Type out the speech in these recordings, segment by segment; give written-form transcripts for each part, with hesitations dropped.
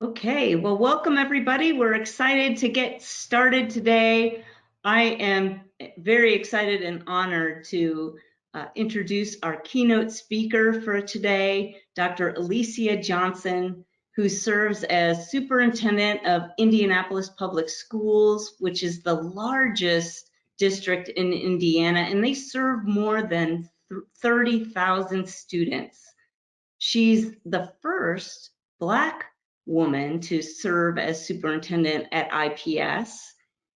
Okay, well, welcome everybody. We're excited to get started today. I am very excited and honored to introduce our keynote speaker for today, Dr. Alicia Johnson, who serves as Superintendent of Indianapolis Public Schools, which is the largest district in Indiana, and they serve more than 30,000 students. She's the first Black woman to serve as superintendent at IPS.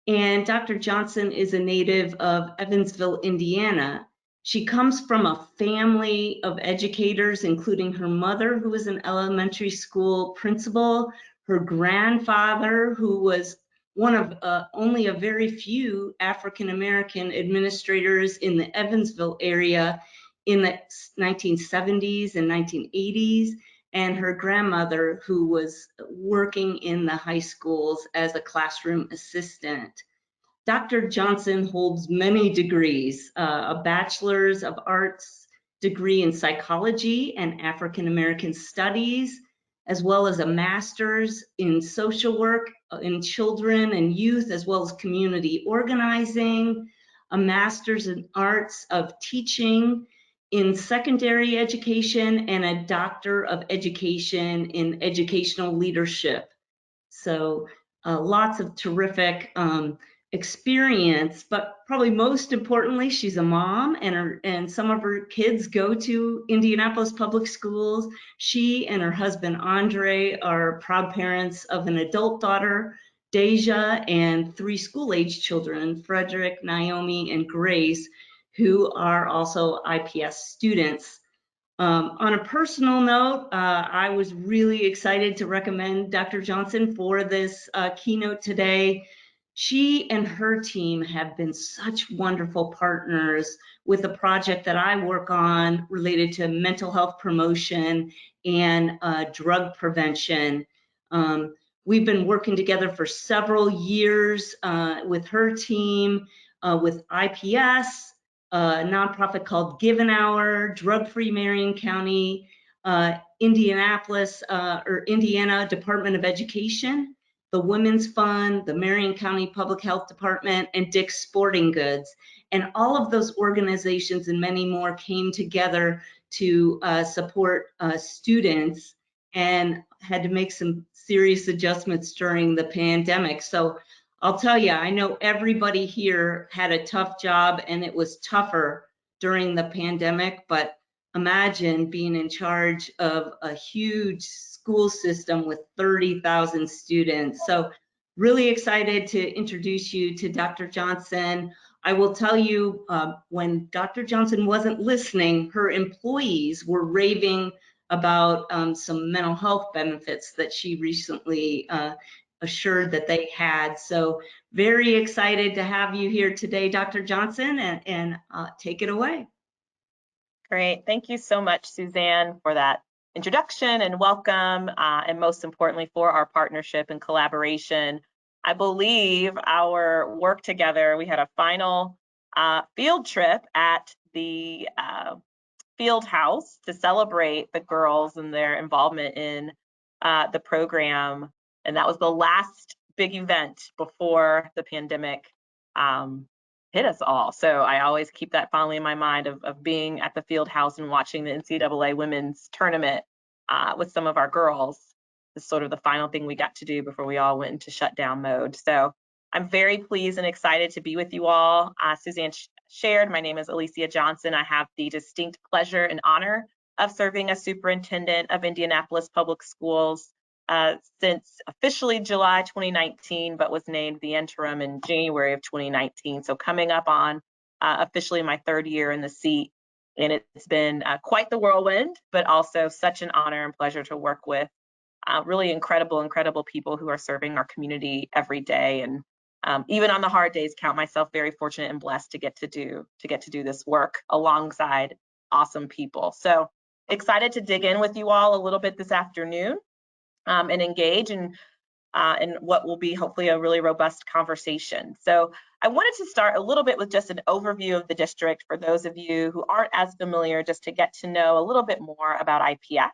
And Dr. Johnson is a native of Evansville, Indiana. She comes from a family of educators, including her mother, who was an elementary school principal, her grandfather, who was one of only a very few African-American administrators in the Evansville area in the 1970s and 1980s, and her grandmother, who was working in the high schools as a classroom assistant. Dr. Johnson holds many degrees, a bachelor's of arts degree in psychology and African American studies, as well as a master's in social work in children and youth, as well as community organizing, a master's in arts of teaching in secondary education, and a doctor of education in educational leadership. So lots of terrific experience, but probably most importantly, she's a mom, and some of her kids go to Indianapolis Public Schools. She and her husband Andre are proud parents of an adult daughter, Deja, and 3 school-age children, Frederick, Naomi, and Grace, who are also IPS students. On a personal note, I was really excited to recommend Dr. Johnson for this keynote today. She and her team have been such wonderful partners with a project that I work on related to mental health promotion and drug prevention. We've been working together for several years with her team, with IPS, a nonprofit called Give an Hour, Drug Free Marion County, Indianapolis or Indiana Department of Education, the Women's Fund, the Marion County Public Health Department, and Dick's Sporting Goods. And all of those organizations and many more came together to support students and had to make some serious adjustments during the pandemic. So I'll tell you, I know everybody here had a tough job and it was tougher during the pandemic, but imagine being in charge of a huge school system with 30,000 students. So really excited to introduce you to Dr. Johnson. I will tell you, when Dr. Johnson wasn't listening, her employees were raving about some mental health benefits that she recently assured that they had. So very excited to have you here today, Dr. Johnson, and take it away. Great. Thank you so much, Suzanne, for that introduction and welcome, and most importantly, for our partnership and collaboration. I believe our work together, we had a final field trip at the field house to celebrate the girls and their involvement in the program. And that was the last big event before the pandemic hit us all. So I always keep that fondly in my mind of being at the field house and watching the NCAA women's tournament with some of our girls. It's sort of the final thing we got to do before we all went into shutdown mode. So I'm very pleased and excited to be with you all. Suzanne shared, my name is Alicia Johnson. I have the distinct pleasure and honor of serving as superintendent of Indianapolis Public Schools since officially July 2019, but was named the interim in January of 2019. So coming up on officially my 3rd year in the seat. And it's been quite the whirlwind, but also such an honor and pleasure to work with really incredible people who are serving our community every day. And even on the hard days, count myself very fortunate and blessed to get to do this work alongside awesome people. So excited to dig in with you all a little bit this afternoon and engage in what will be hopefully a really robust conversation. So I wanted to start a little bit with just an overview of the district for those of you who aren't as familiar, just to get to know a little bit more about IPS.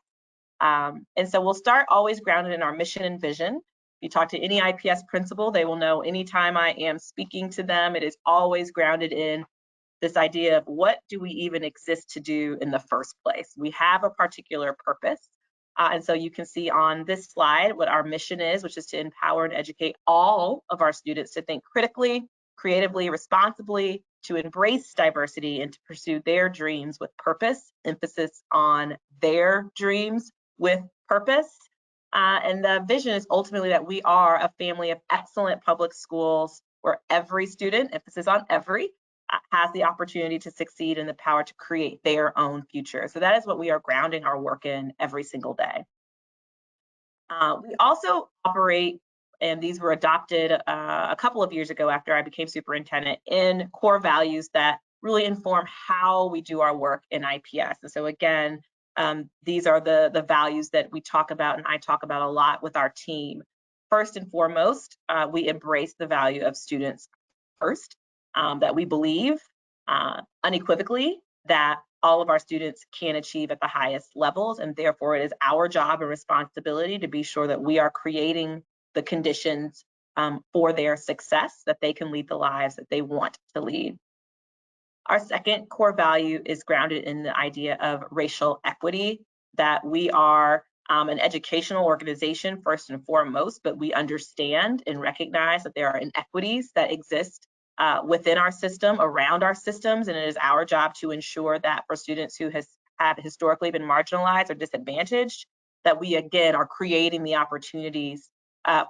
And so we'll start always grounded in our mission and vision. If you talk to any IPS principal, they will know anytime I am speaking to them, it is always grounded in this idea of what do we even exist to do in the first place? We have a particular purpose. And so you can see on this slide what our mission is, which is to empower and educate all of our students to think critically, creatively, responsibly, to embrace diversity and to pursue their dreams with purpose, emphasis on their dreams with purpose. And the vision is ultimately that we are a family of excellent public schools where every student, emphasis on every, has the opportunity to succeed and the power to create their own future. So that is what we are grounding our work in every single day. We also operate, and these were adopted a couple of years ago after I became superintendent, in core values that really inform how we do our work in IPS. And so again, these are the values that we talk about and I talk about a lot with our team. First and foremost, we embrace the value of students first, that we believe unequivocally that all of our students can achieve at the highest levels, and therefore it is our job and responsibility to be sure that we are creating the conditions for their success, that they can lead the lives that they want to lead. Our second core value is grounded in the idea of racial equity, that we are an educational organization first and foremost, but we understand and recognize that there are inequities that exist within our system, around our systems, and it is our job to ensure that for students who have historically been marginalized or disadvantaged, that we again are creating the opportunities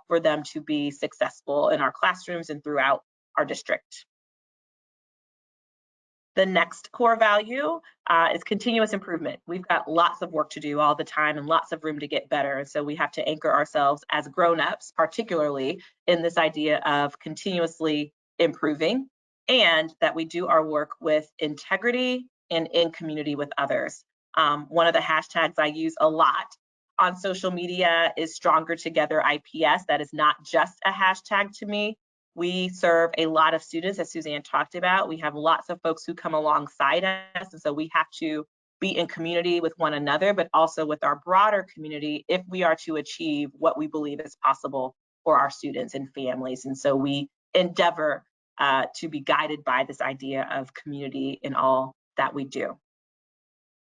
for them to be successful in our classrooms and throughout our district. The next core value is continuous improvement. We've got lots of work to do all the time and lots of room to get better. And so we have to anchor ourselves as grown-ups, particularly in this idea of continuously improving, and that we do our work with integrity and in community with others. One of the hashtags I use a lot on social media is Stronger Together IPS. That is not just a hashtag to me. We serve a lot of students, as Suzanne talked about. We have lots of folks who come alongside us, and so we have to be in community with one another, but also with our broader community if we are to achieve what we believe is possible for our students and families. And so we endeavor to be guided by this idea of community in all that we do.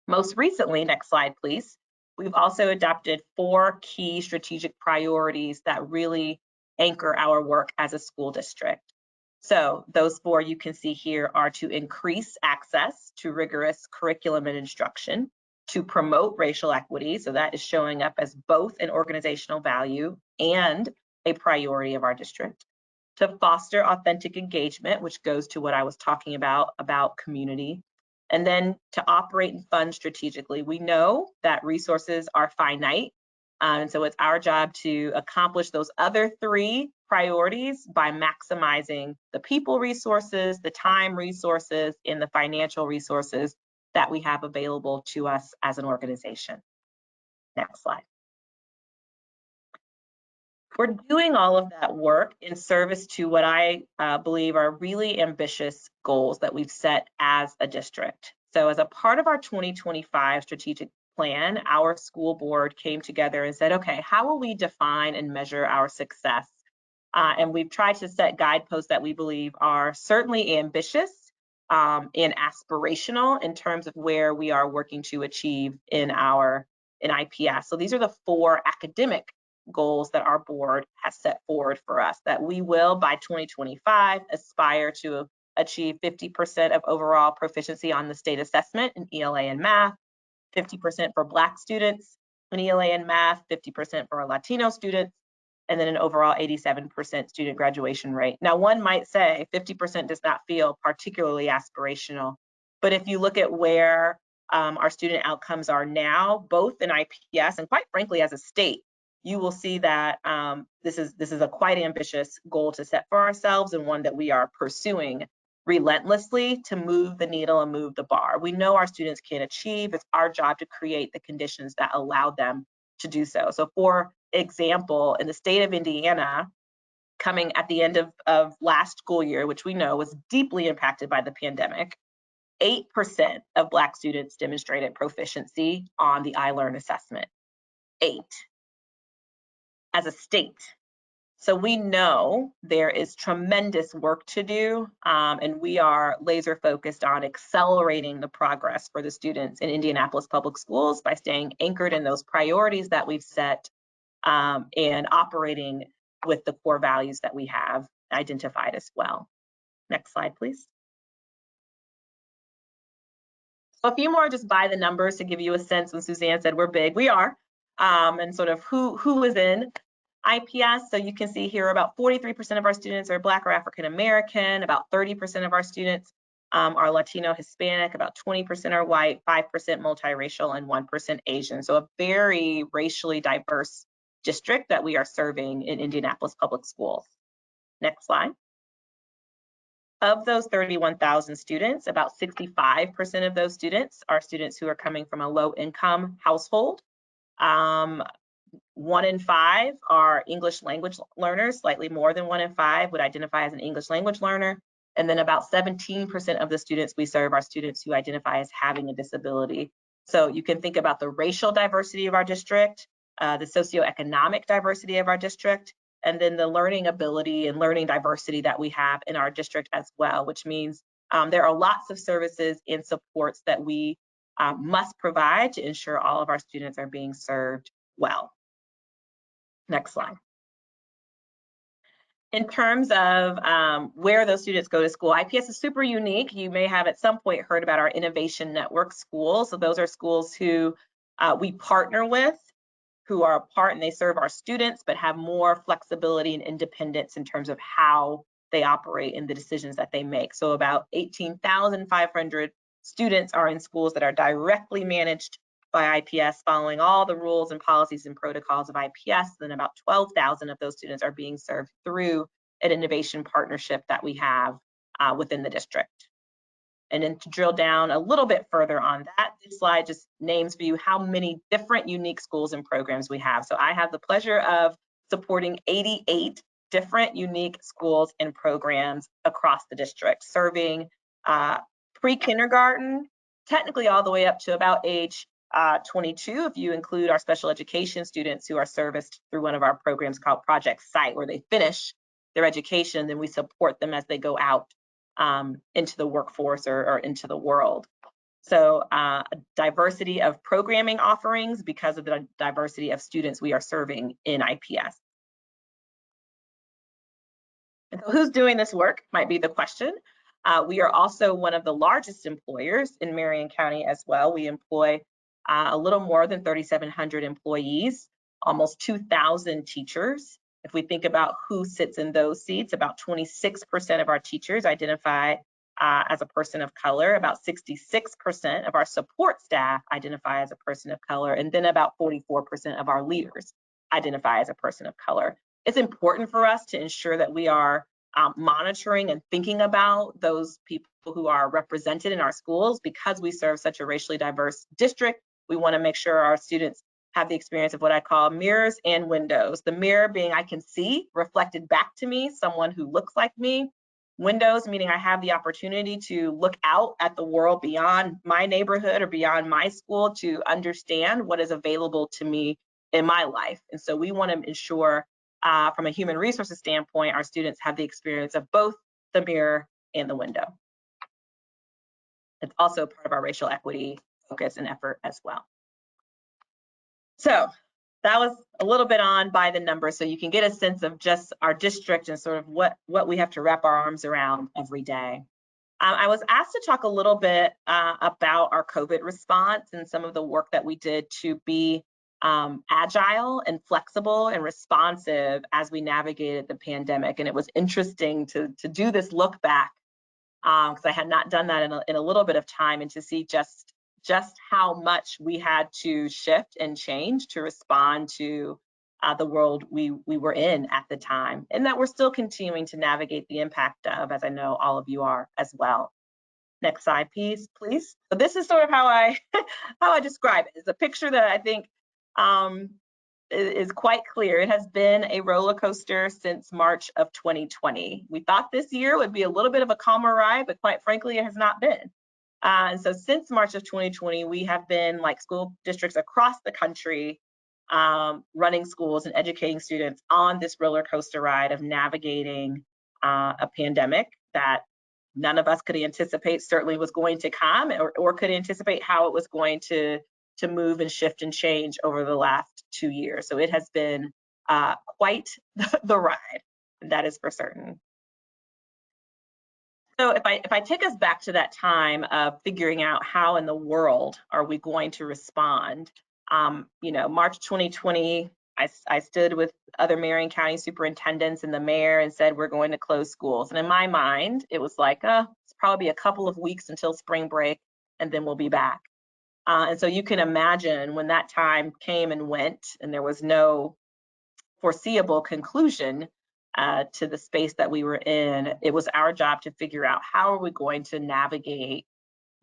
Most recently, next slide, please, we've also adopted 4 key strategic priorities that really anchor our work as a school district. So those 4 you can see here are to increase access to rigorous curriculum and instruction, to promote racial equity, so that is showing up as both an organizational value and a priority of our district, to foster authentic engagement, which goes to what I was talking about community, and then to operate and fund strategically. We know that resources are finite, and so it's our job to accomplish those other 3 priorities by maximizing the people resources, the time resources, and the financial resources that we have available to us as an organization. Next slide. We're doing all of that work in service to what I believe are really ambitious goals that we've set as a district. So as a part of our 2025 strategic plan, our school board came together and said, okay, how will we define and measure our success? And we've tried to set guideposts that we believe are certainly ambitious and aspirational in terms of where we are working to achieve in IPS. So these are the 4 academic goals that our board has set forward for us, that we will by 2025 aspire to achieve 50% of overall proficiency on the state assessment in ELA and math, 50% for Black students in ELA and math, 50% for our Latino students, and then an overall 87% student graduation rate. Now, one might say 50% does not feel particularly aspirational, but if you look at where our student outcomes are now, both in IPS and quite frankly as a state, you will see that this is a quite ambitious goal to set for ourselves, and one that we are pursuing relentlessly to move the needle and move the bar. We know our students can achieve. It's our job to create the conditions that allow them to do so. So for example, in the state of Indiana, coming at the end of last school year, which we know was deeply impacted by the pandemic, 8% of Black students demonstrated proficiency on the iLearn assessment. as a state. So we know there is tremendous work to do, and we are laser focused on accelerating the progress for the students in Indianapolis Public Schools by staying anchored in those priorities that we've set and operating with the core values that we have identified as well. Next slide, please. So a few more just by the numbers to give you a sense. When Suzanne said we're big, we are, and sort of who is in IPS. So you can see here about 43% of our students are Black or African American, about 30% of our students are Latino, Hispanic, about 20% are white, 5% multiracial, and 1% Asian. So a very racially diverse district that we are serving in Indianapolis Public Schools. Next slide. Of those 31,000 students, about 65% of those students are students who are coming from a low-income household. 1 in 5 are English language learners, slightly more than 1 in 5 would identify as an English language learner. And then about 17% of the students we serve are students who identify as having a disability. So you can think about the racial diversity of our district, the socioeconomic diversity of our district, and then the learning ability and learning diversity that we have in our district as well, which means there are lots of services and supports that we must provide to ensure all of our students are being served well. Next slide. In terms of where those students go to school, IPS is super unique. You may have at some point heard about our Innovation Network schools. So those are schools who we partner with, who are a part and they serve our students, but have more flexibility and independence in terms of how they operate and the decisions that they make. So about 18,500 students are in schools that are directly managed by IPS, following all the rules and policies and protocols of IPS. Then about 12,000 of those students are being served through an innovation partnership that we have within the district. And then to drill down a little bit further on that, this slide just names for you how many different unique schools and programs we have. So I have the pleasure of supporting 88 different unique schools and programs across the district, serving pre-kindergarten, technically all the way up to about age 22, if you include our special education students who are serviced through one of our programs called Project Site, where they finish their education, then we support them as they go out into the workforce or into the world. So a diversity of programming offerings because of the diversity of students we are serving in IPS. And so who's doing this work might be the question. We are also one of the largest employers in Marion County as well. We employ a little more than 3,700 employees, almost 2,000 teachers. If we think about who sits in those seats, about 26% of our teachers identify as a person of color, about 66% of our support staff identify as a person of color, and then about 44% of our leaders identify as a person of color. It's important for us to ensure that we are monitoring and thinking about those people who are represented in our schools. Because we serve such a racially diverse district, we want to make sure our students have the experience of what I call mirrors and windows. The mirror being I can see reflected back to me someone who looks like me. Windows meaning I have the opportunity to look out at the world beyond my neighborhood or beyond my school to understand what is available to me in my life. And so we want to ensure from a human resources standpoint, our students have the experience of both the mirror and the window. It's also part of our racial equity focus and effort as well. So that was a little bit on by the numbers, so you can get a sense of just our district and sort of what we have to wrap our arms around every day. I was asked to talk a little bit about our COVID response and some of the work that we did to be agile and flexible and responsive as we navigated the pandemic. And it was interesting to do this look back because I had not done that in a little bit of time, and to see just how much we had to shift and change to respond to the world we were in at the time, and that we're still continuing to navigate the impact of, as I know all of you are as well. Next slide, please. So this is sort of how I describe it. It's a picture that I think is quite clear. It has been a roller coaster since March of 2020. We thought this year would be a little bit of a calmer ride, but quite frankly, it has not been. And so since March of 2020, we have been, like school districts across the country, running schools and educating students on this roller coaster ride of navigating a pandemic that none of us could anticipate certainly was going to come, or could anticipate how it was going to move and shift and change over the last 2 years. So it has been quite the ride, that is for certain. So if I take us back to that time of figuring out how in the world are we going to respond, March 2020, I stood with other Marion County superintendents and the mayor and said, we're going to close schools. And in my mind, it was like, it's probably a couple of weeks until spring break, and then we'll be back. And so you can imagine when that time came and went and there was no foreseeable conclusion to the space that we were in, it was our job to figure out how are we going to navigate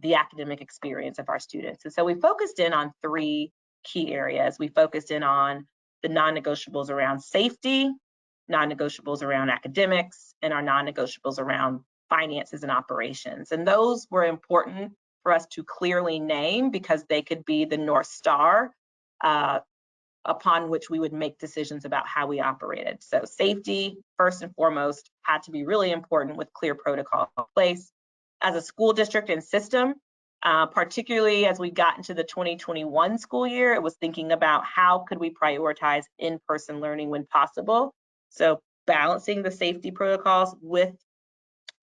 the academic experience of our students. And so we focused in on 3 key areas. We focused in on the non-negotiables around safety, non-negotiables around academics, and our non-negotiables around finances and operations. And those were important for us to clearly name because they could be the North Star upon which we would make decisions about how we operated. So safety, first and foremost, had to be really important with clear protocol in place. As a school district and system, particularly as we got into the 2021 school year, it was thinking about how could we prioritize in-person learning when possible. So balancing the safety protocols with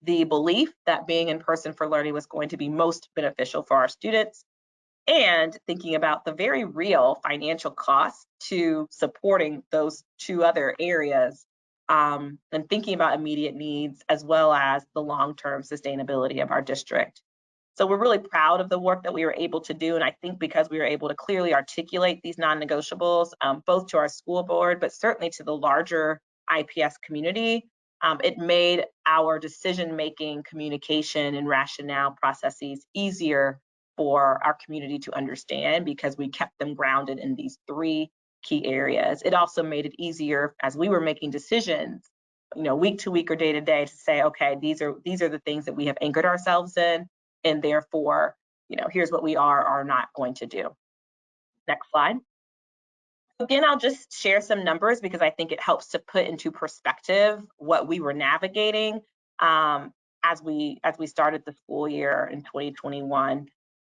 the belief that being in person for learning was going to be most beneficial for our students, and thinking about the very real financial costs to supporting those 2 other areas, and thinking about immediate needs as well as the long-term sustainability of our district. So we're really proud of the work that we were able to do, and I think because we were able to clearly articulate these non-negotiables, both to our school board, but certainly to the larger IPS community, it made our decision-making, communication, and rationale processes easier for our community to understand because we kept them grounded in these 3 key areas. It also made it easier as we were making decisions, week to week or day to day, to say, okay, these are the things that we have anchored ourselves in, and therefore, here's what we are not going to do. Next slide. Again, I'll just share some numbers because I think it helps to put into perspective what we were navigating as we started the school year in 2021.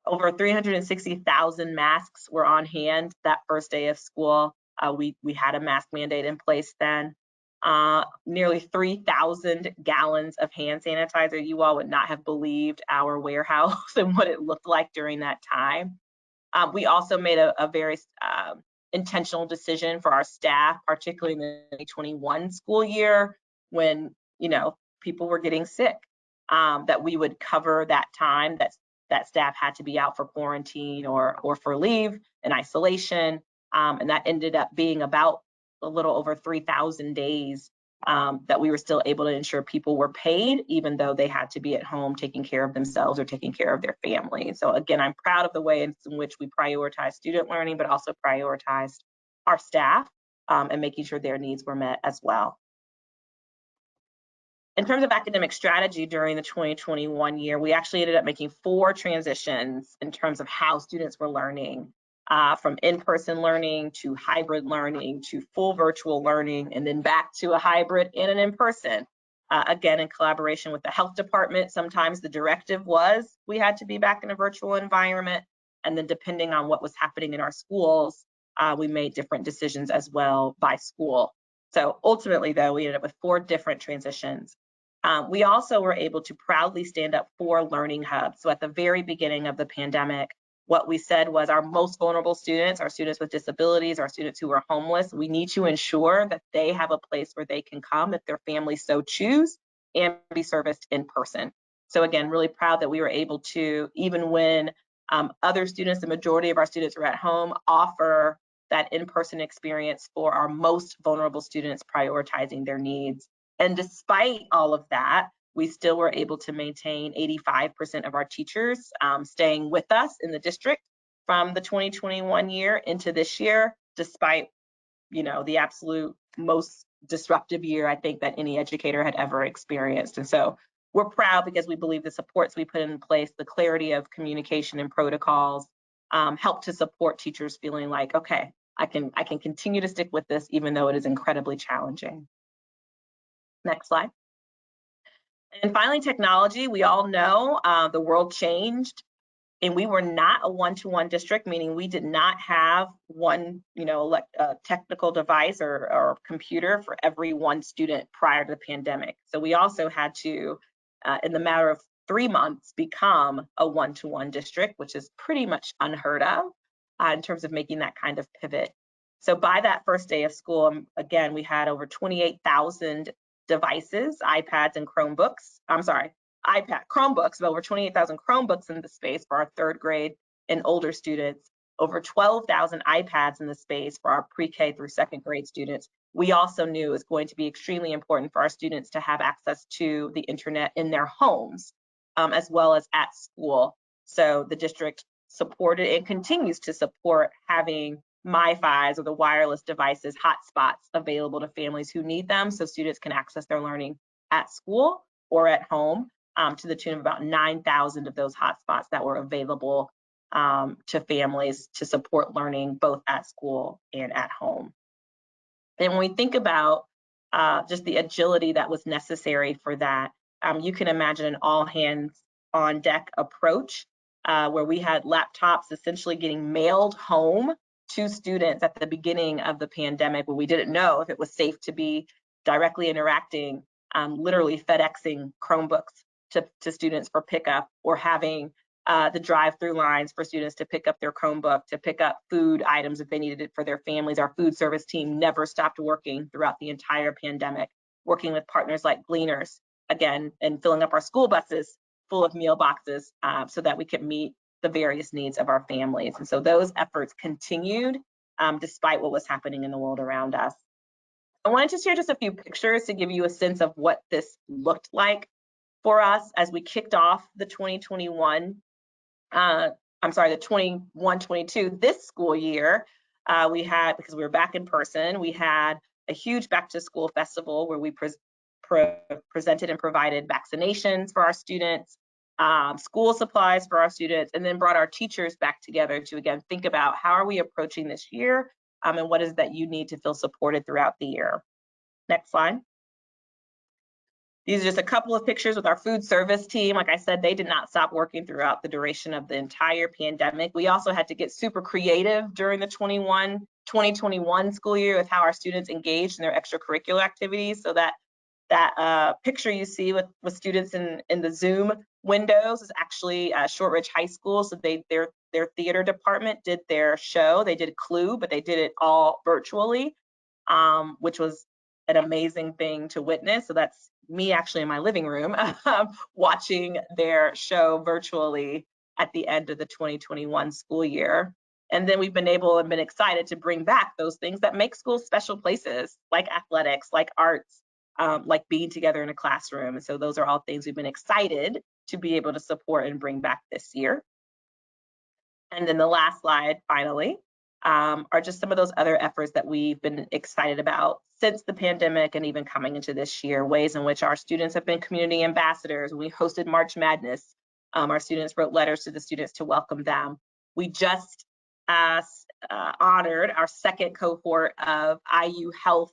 Over 360,000 masks were on hand that first day of school. We had a mask mandate in place then. Nearly 3,000 gallons of hand sanitizer. You all would not have believed our warehouse and what it looked like during that time. We also made a very intentional decision for our staff, particularly in the 2021 school year when people were getting sick, that we would cover that time that staff had to be out for quarantine or for leave and isolation, and that ended up being about a little over 3,000 days that we were still able to ensure people were paid, even though they had to be at home taking care of themselves or taking care of their family. So again, I'm proud of the way in which we prioritized student learning, but also prioritized our staff and making sure their needs were met as well. In terms of academic strategy during the 2021 year, we actually ended up making 4 transitions in terms of how students were learning, from in-person learning to hybrid learning to full virtual learning, and then back to a hybrid and an in-person. Again, in collaboration with the health department, sometimes the directive was we had to be back in a virtual environment, and then depending on what was happening in our schools, we made different decisions as well by school. So ultimately, though, we ended up with 4 different transitions. We also were able to proudly stand up 4 learning hubs. So at the very beginning of the pandemic, what we said was our most vulnerable students, our students with disabilities, our students who are homeless, we need to ensure that they have a place where they can come if their families so choose and be serviced in person. So again, really proud that we were able to, even when other students, the majority of our students were at home, offer that in-person experience for our most vulnerable students, prioritizing their needs. And despite all of that, we still were able to maintain 85% of our teachers staying with us in the district from the 2021 year into this year, despite, the absolute most disruptive year I think that any educator had ever experienced. And so we're proud because we believe the supports we put in place, the clarity of communication and protocols, help to support teachers feeling like, okay, I can continue to stick with this even though it is incredibly challenging. Next slide. And finally, technology. We all know the world changed, and we were not a one-to-one district, meaning we did not have one, technical device or computer for every one student prior to the pandemic. So we also had to, in the matter of 3 months, become a one-to-one district, which is pretty much unheard of in terms of making that kind of pivot. So by that first day of school, again, we had over 28,000 devices, iPads and Chromebooks. Chromebooks, over 28,000 Chromebooks in the space for our 3rd grade and older students, over 12,000 iPads in the space for our pre-K through 2nd grade students. We also knew it was going to be extremely important for our students to have access to the internet in their homes, as well as at school. So the district supported and continues to support having MiFis, or the wireless devices, hotspots available to families who need them, so students can access their learning at school or at home, to the tune of about 9,000 of those hotspots that were available to families to support learning both at school and at home. And when we think about just the agility that was necessary for that, you can imagine an all hands on deck approach where we had laptops essentially getting mailed home to students at the beginning of the pandemic, where we didn't know if it was safe to be directly interacting, literally FedExing Chromebooks to students for pickup, or having the drive-through lines for students to pick up their Chromebook, to pick up food items if they needed it for their families. Our food service team never stopped working throughout the entire pandemic, working with partners like Gleaners, again, and filling up our school buses full of meal boxes so that we could meet the various needs of our families. And so those efforts continued despite what was happening in the world around us. I wanted to share just a few pictures to give you a sense of what this looked like for us as we kicked off the 21-22 this school year. We had, because we were back in person, we had a huge back to school festival where we presented and provided vaccinations for our students, school supplies for our students, and then brought our teachers back together to, again, think about how are we approaching this year, and what is that you need to feel supported throughout the year. Next slide. These are just a couple of pictures with our food service team. Like I said, they did not stop working throughout the duration of the entire pandemic. We also had to get super creative during the 2021 school year with how our students engaged in their extracurricular activities. So that picture you see with students in the Zoom windows is actually Shortridge High School. So their theater department did their show. They did Clue, but they did it all virtually, which was an amazing thing to witness. So that's me actually in my living room watching their show virtually at the end of the 2021 school year. And then we've been able and been excited to bring back those things that make schools special places, like athletics, like arts, like being together in a classroom. And so those are all things we've been excited to be able to support and bring back this year. And then the last slide, finally, are just some of those other efforts that we've been excited about since the pandemic and even coming into this year, ways in which our students have been community ambassadors. We hosted March Madness. Our students wrote letters to the students to welcome them. We just honored our 2nd cohort of IU Health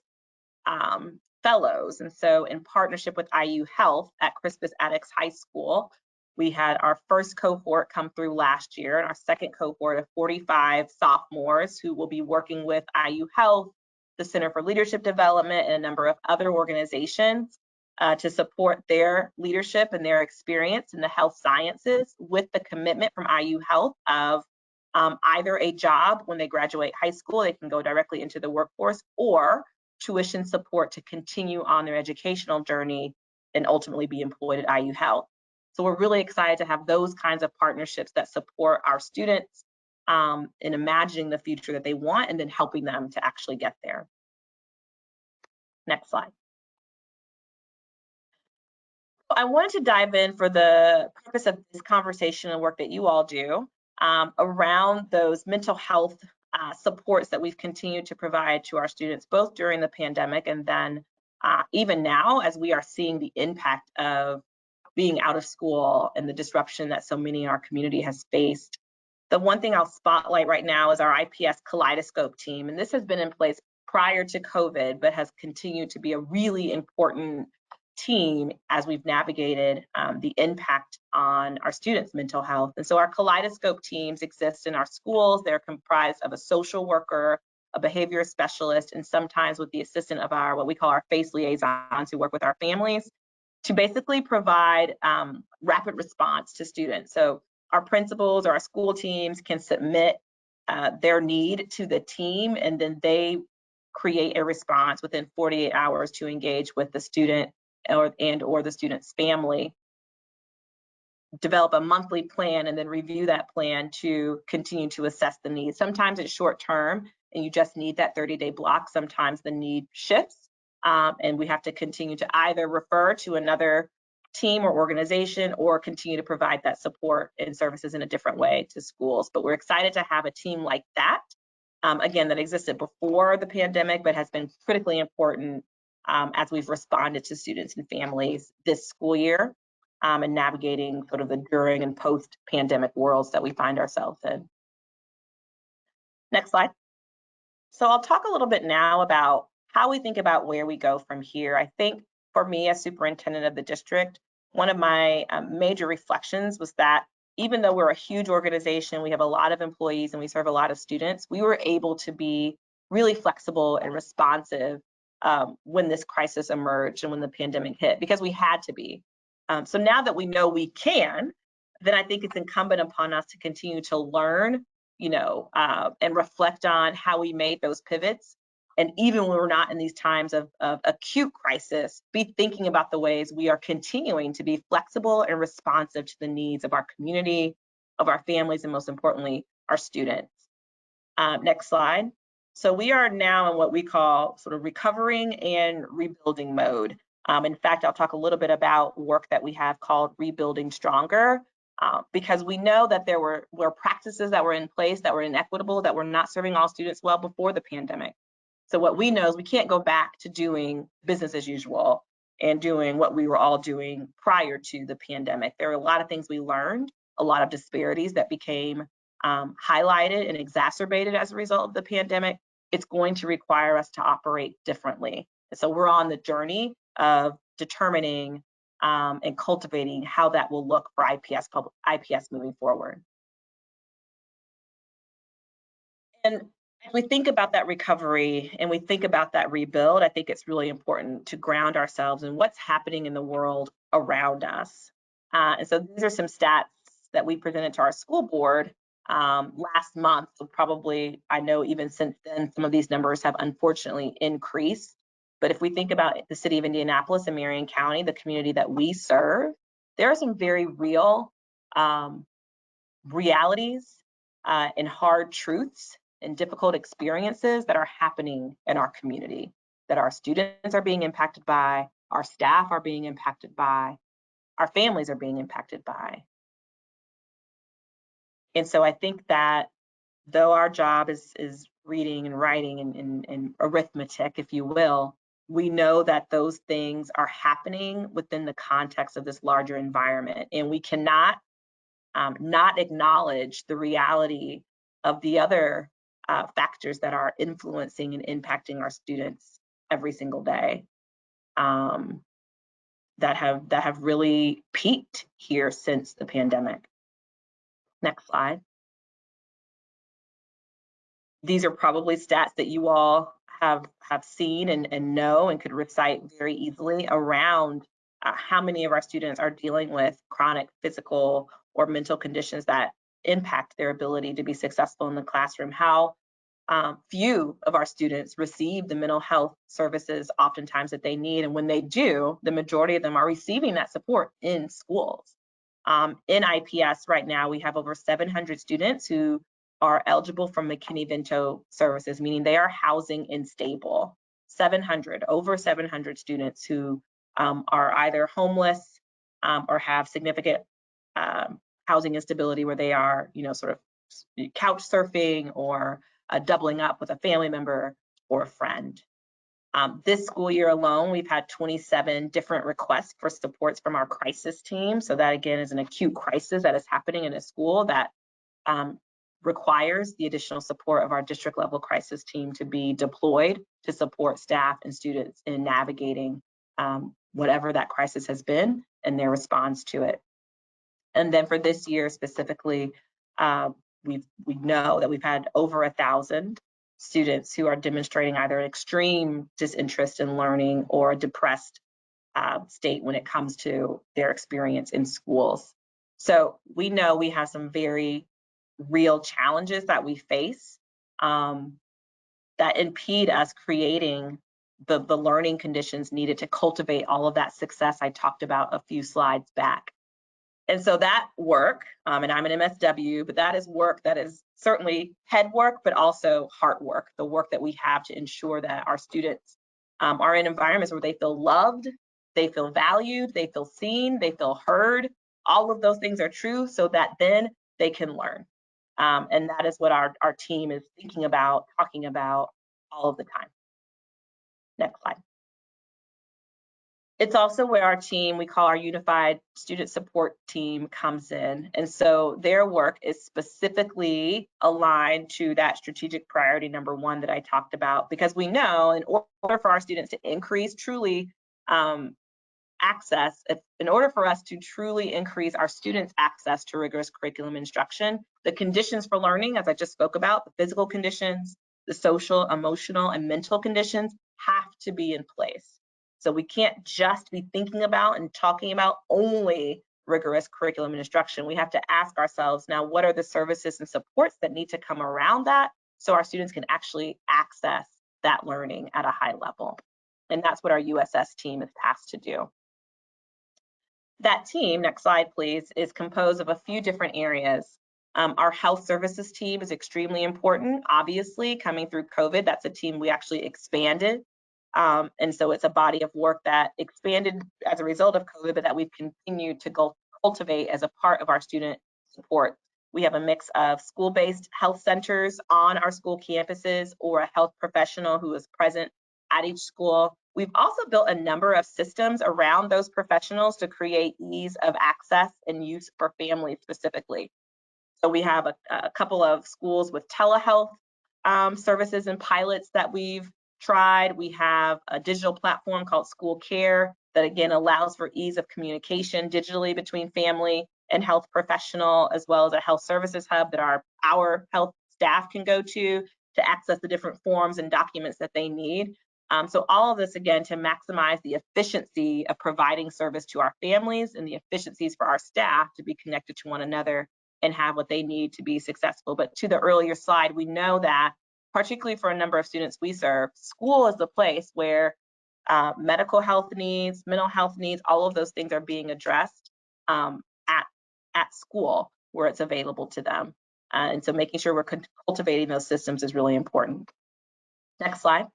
fellows. And so in partnership with IU Health at Crispus Attucks High School, we had our first cohort come through last year, and our 2nd cohort of 45 sophomores who will be working with IU Health, the Center for Leadership Development, and a number of other organizations to support their leadership and their experience in the health sciences, with the commitment from IU Health of either a job when they graduate high school, they can go directly into the workforce, or tuition support to continue on their educational journey and ultimately be employed at IU Health. So we're really excited to have those kinds of partnerships that support our students in imagining the future that they want and then helping them to actually get there. Next slide. I wanted to dive in, for the purpose of this conversation and work that you all do, around those mental health supports that we've continued to provide to our students, both during the pandemic and then even now, as we are seeing the impact of being out of school and the disruption that so many in our community has faced. The one thing I'll spotlight right now is our IPS Kaleidoscope team. And this has been in place prior to COVID, but has continued to be a really important team as we've navigated the impact on our students' mental health. And so our Kaleidoscope teams exist in our schools. They're comprised of a social worker, a behavior specialist, and sometimes with the assistance of our, what we call our FACE liaisons, who work with our families to basically provide rapid response to students. So our principals or our school teams can submit their need to the team, and then they create a response within 48 hours to engage with the student or the student's family, develop a monthly plan, and then review that plan to continue to assess the needs. Sometimes it's short term and you just need that 30-day block. Sometimes the need shifts and we have to continue to either refer to another team or organization or continue to provide that support and services in a different way to schools. But we're excited to have a team like that, again, that existed before the pandemic, but has been critically important as we've responded to students and families this school year and navigating sort of the during and post-pandemic worlds that we find ourselves in. Next slide. So I'll talk a little bit now about how we think about where we go from here. I think for me as superintendent of the district, one of my major reflections was that even though we're a huge organization, we have a lot of employees and we serve a lot of students, we were able to be really flexible and responsive when this crisis emerged and when the pandemic hit, because we had to be. So now that we know we can, then I think it's incumbent upon us to continue to learn, and reflect on how we made those pivots. And even when we're not in these times of acute crisis, be thinking about the ways we are continuing to be flexible and responsive to the needs of our community, of our families, and most importantly, our students. Next slide. So we are now in what we call sort of recovering and rebuilding mode. In fact, I'll talk a little bit about work that we have called Rebuilding Stronger, because we know that there were practices that were in place that were inequitable, that were not serving all students well before the pandemic. So what we know is we can't go back to doing business as usual and doing what we were all doing prior to the pandemic. There were a lot of things we learned, a lot of disparities that became highlighted and exacerbated as a result of the pandemic. It's going to require us to operate differently. And so we're on the journey of determining and cultivating how that will look for IPS moving forward. And as we think about that recovery and we think about that rebuild, I think it's really important to ground ourselves in what's happening in the world around us. And so these are some stats that we presented to our school board last month. So probably, I know even since then, some of these numbers have unfortunately increased. But if we think about the city of Indianapolis and Marion County, the community that we serve, there are some very real realities and hard truths and difficult experiences that are happening in our community, that our students are being impacted by, our staff are being impacted by, our families are being impacted by. And so I think that though our job is reading and writing and arithmetic, if you will, we know that those things are happening within the context of this larger environment. And we cannot not acknowledge the reality of the other factors that are influencing and impacting our students every single day that have really peaked here since the pandemic. Next slide. These are probably stats that you all have seen and know and could recite very easily around how many of our students are dealing with chronic physical or mental conditions that impact their ability to be successful in the classroom, how few of our students receive the mental health services oftentimes that they need. And when they do, the majority of them are receiving that support in schools. In IPS right now, we have over 700 students who are eligible for McKinney-Vento services, meaning they are housing unstable. Over 700 students who are either homeless or have significant housing instability where they are, sort of couch surfing or doubling up with a family member or a friend. This school year alone, we've had 27 different requests for supports from our crisis team. So that again is an acute crisis that is happening in a school that requires the additional support of our district level crisis team to be deployed to support staff and students in navigating whatever that crisis has been and their response to it. And then for this year specifically, we know that we've had over 1,000 students who are demonstrating either an extreme disinterest in learning or a depressed state when it comes to their experience in schools. So we know we have some very real challenges that we face that impede us creating the learning conditions needed to cultivate all of that success I talked about a few slides back. And so that work, and I'm an MSW, but that is work that is certainly head work, but also heart work, the work that we have to ensure that our students are in environments where they feel loved, they feel valued, they feel seen, they feel heard. All of those things are true so that then they can learn. And that is what our team is thinking about, talking about all of the time. Next slide. It's also where our team, we call our Unified Student Support Team, comes in. And so their work is specifically aligned to that strategic priority number 1 that I talked about, because we know in order for our students to increase truly access, in order for us to truly increase our students' access to rigorous curriculum instruction, the conditions for learning, as I just spoke about, the physical conditions, the social, emotional, and mental conditions have to be in place. So we can't just be thinking about and talking about only rigorous curriculum instruction. We have to ask ourselves now, what are the services and supports that need to come around that so our students can actually access that learning at a high level? And that's what our USS team is tasked to do. That team, next slide please, is composed of a few different areas. Our health services team is extremely important. Obviously, coming through COVID, that's a team we actually expanded. And so it's a body of work that expanded as a result of COVID, but that we've continued to cultivate as a part of our student support. We have a mix of school-based health centers on our school campuses or a health professional who is present at each school. We've also built a number of systems around those professionals to create ease of access and use for families specifically. So we have a couple of schools with telehealth services and pilots that we've tried. We have a digital platform called School Care that again allows for ease of communication digitally between family and health professional, as well as a health services hub that our health staff can go to access the different forms and documents that they need. So all of this, again, to maximize the efficiency of providing service to our families and the efficiencies for our staff to be connected to one another and have what they need to be successful. But to the earlier slide, we know that particularly for a number of students we serve, school is the place where medical health needs, mental health needs, all of those things are being addressed at school where it's available to them. And so making sure we're cultivating those systems is really important. Next slide.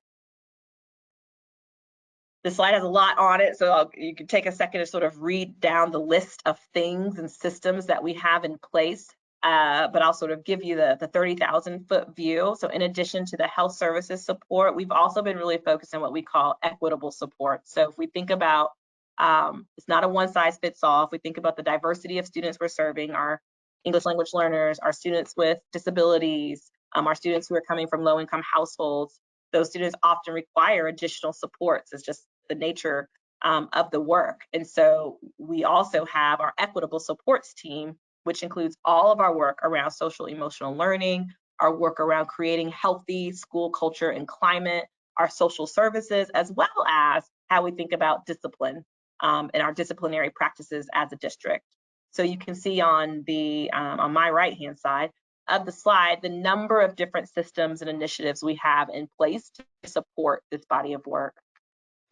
This slide has a lot on it, so you can take a second to sort of read down the list of things and systems that we have in place. But I'll sort of give you the 30,000-foot view. So in addition to the health services support, we've also been really focused on what we call equitable support. So if we think about, it's not a one-size-fits-all. If we think about the diversity of students we're serving, our English language learners, our students with disabilities, our students who are coming from low-income households, those students often require additional supports. It's just the nature of the work. And so we also have our equitable supports team, which includes all of our work around social emotional learning, our work around creating healthy school culture and climate, our social services, as well as how we think about discipline and our disciplinary practices as a district. So you can see on my right-hand side of the slide, the number of different systems and initiatives we have in place to support this body of work.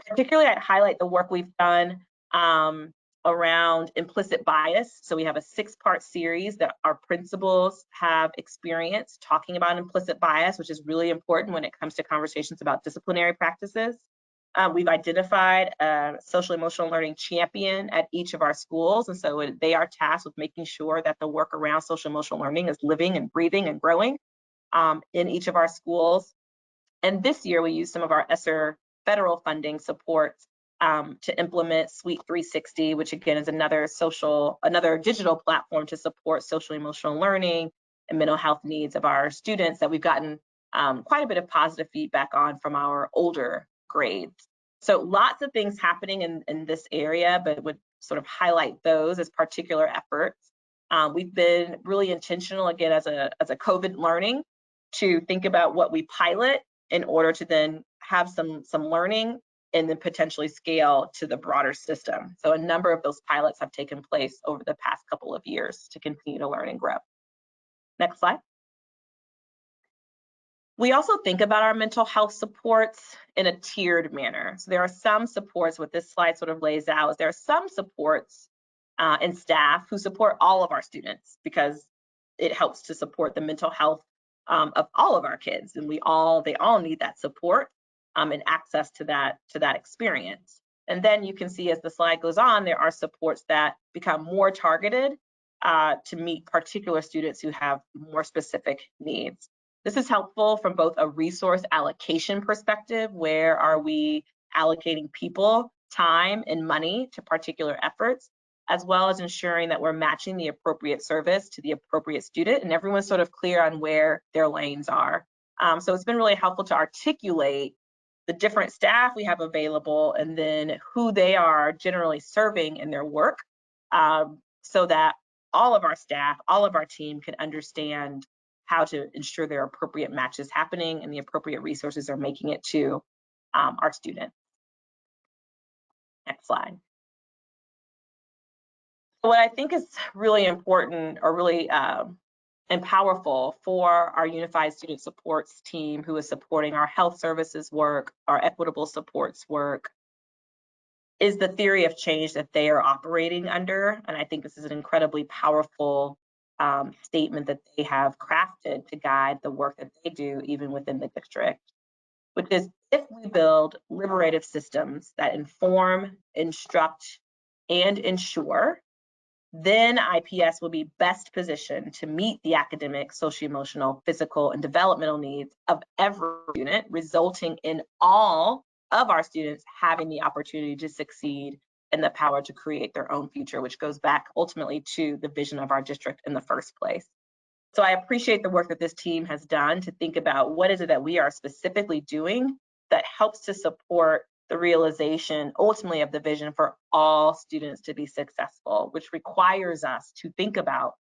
Particularly, I'd highlight the work we've done around implicit bias. So we have a 6-part series that our principals have experienced talking about implicit bias, which is really important when it comes to conversations about disciplinary practices. We've identified a social emotional learning champion at each of our schools. And so they are tasked with making sure that the work around social emotional learning is living and breathing and growing in each of our schools. And this year we used some of our ESSER federal funding supports to implement Suite 360, which again is another digital platform to support social emotional learning, and mental health needs of our students that we've gotten quite a bit of positive feedback on from our older grades. So lots of things happening in this area, but would sort of highlight those as particular efforts. We've been really intentional, again, as a COVID learning, to think about what we pilot in order to then have some learning and then potentially scale to the broader system. So a number of those pilots have taken place over the past couple of years to continue to learn and grow. Next slide. We also think about our mental health supports in a tiered manner. So there are some supports, what this slide sort of lays out is there are some supports and staff who support all of our students because it helps to support the mental health of all of our kids, and they all need that support and access to that experience. And then you can see as the slide goes on, there are supports that become more targeted to meet particular students who have more specific needs. This is helpful from both a resource allocation perspective, where are we allocating people, time, and money to particular efforts, as well as ensuring that we're matching the appropriate service to the appropriate student and everyone's sort of clear on where their lanes are. So it's been really helpful to articulate the different staff we have available and then who they are generally serving in their work, so that all of our staff, all of our team can understand how to ensure there are appropriate matches happening and the appropriate resources are making it to our students. Next slide. What I think is really important or really and powerful for our Unified Student Supports team who is supporting our health services work, our equitable supports work, is the theory of change that they are operating under. And I think this is an incredibly powerful statement that they have crafted to guide the work that they do even within the district, which is if we build liberative systems that inform, instruct, and ensure, then IPS will be best positioned to meet the academic, socio-emotional, physical, and developmental needs of every student, resulting in all of our students having the opportunity to succeed and the power to create their own future, which goes back ultimately to the vision of our district in the first place. So I appreciate the work that this team has done to think about what is it that we are specifically doing that helps to support the realization ultimately of the vision for all students to be successful, which requires us to think about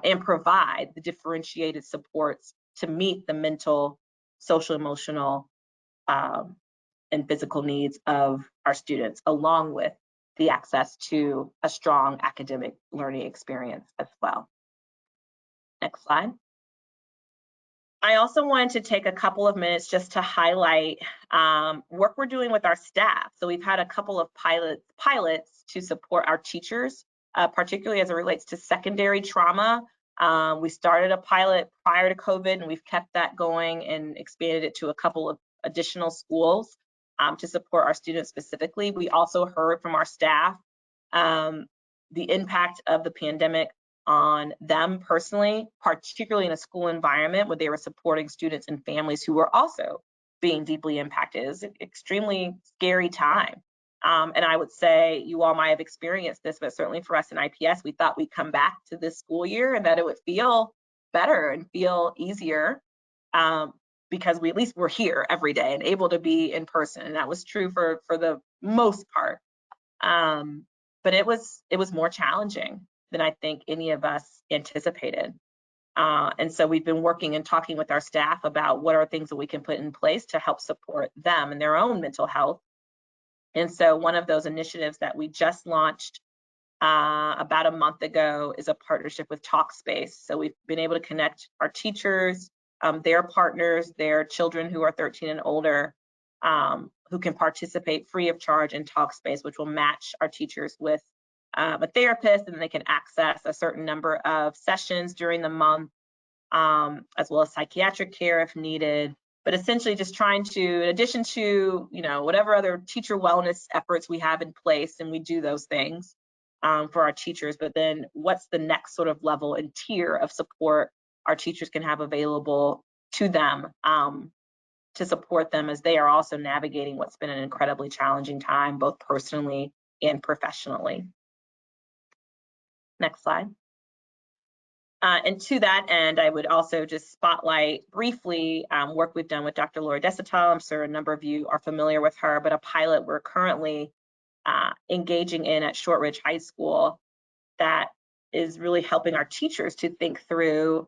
and provide the differentiated supports to meet the mental, social, emotional, and physical needs of our students, along with the access to a strong academic learning experience as well. Next slide. I also wanted to take a couple of minutes just to highlight work we're doing with our staff. So we've had a couple of pilots to support our teachers, particularly as it relates to secondary trauma. We started a pilot prior to COVID, and we've kept that going and expanded it to a couple of additional schools to support our students specifically. We also heard from our staff the impact of the pandemic on them personally, particularly in a school environment where they were supporting students and families who were also being deeply impacted. It's an extremely scary time. And I would say you all might have experienced this, but certainly for us in IPS, we thought we'd come back to this school year and that it would feel better and feel easier because we at least were here every day and able to be in person. And that was true for the most part. But it was more challenging than I think any of us anticipated. And so we've been working and talking with our staff about what are things that we can put in place to help support them in their own mental health. And so one of those initiatives that we just launched about a month ago is a partnership with Talkspace. So we've been able to connect our teachers, their partners, their children who are 13 and older, who can participate free of charge in Talkspace, which will match our teachers with a therapist, and they can access a certain number of sessions during the month, as well as psychiatric care if needed. But essentially just trying to, in addition to, whatever other teacher wellness efforts we have in place, and we do those things for our teachers, but then what's the next sort of level and tier of support our teachers can have available to them to support them as they are also navigating what's been an incredibly challenging time, both personally and professionally. Next slide. And to that end, I would also just spotlight briefly work we've done with Dr. Laura Desital. I'm sure a number of you are familiar with her, but a pilot we're currently engaging in at Shortridge High School that is really helping our teachers to think through,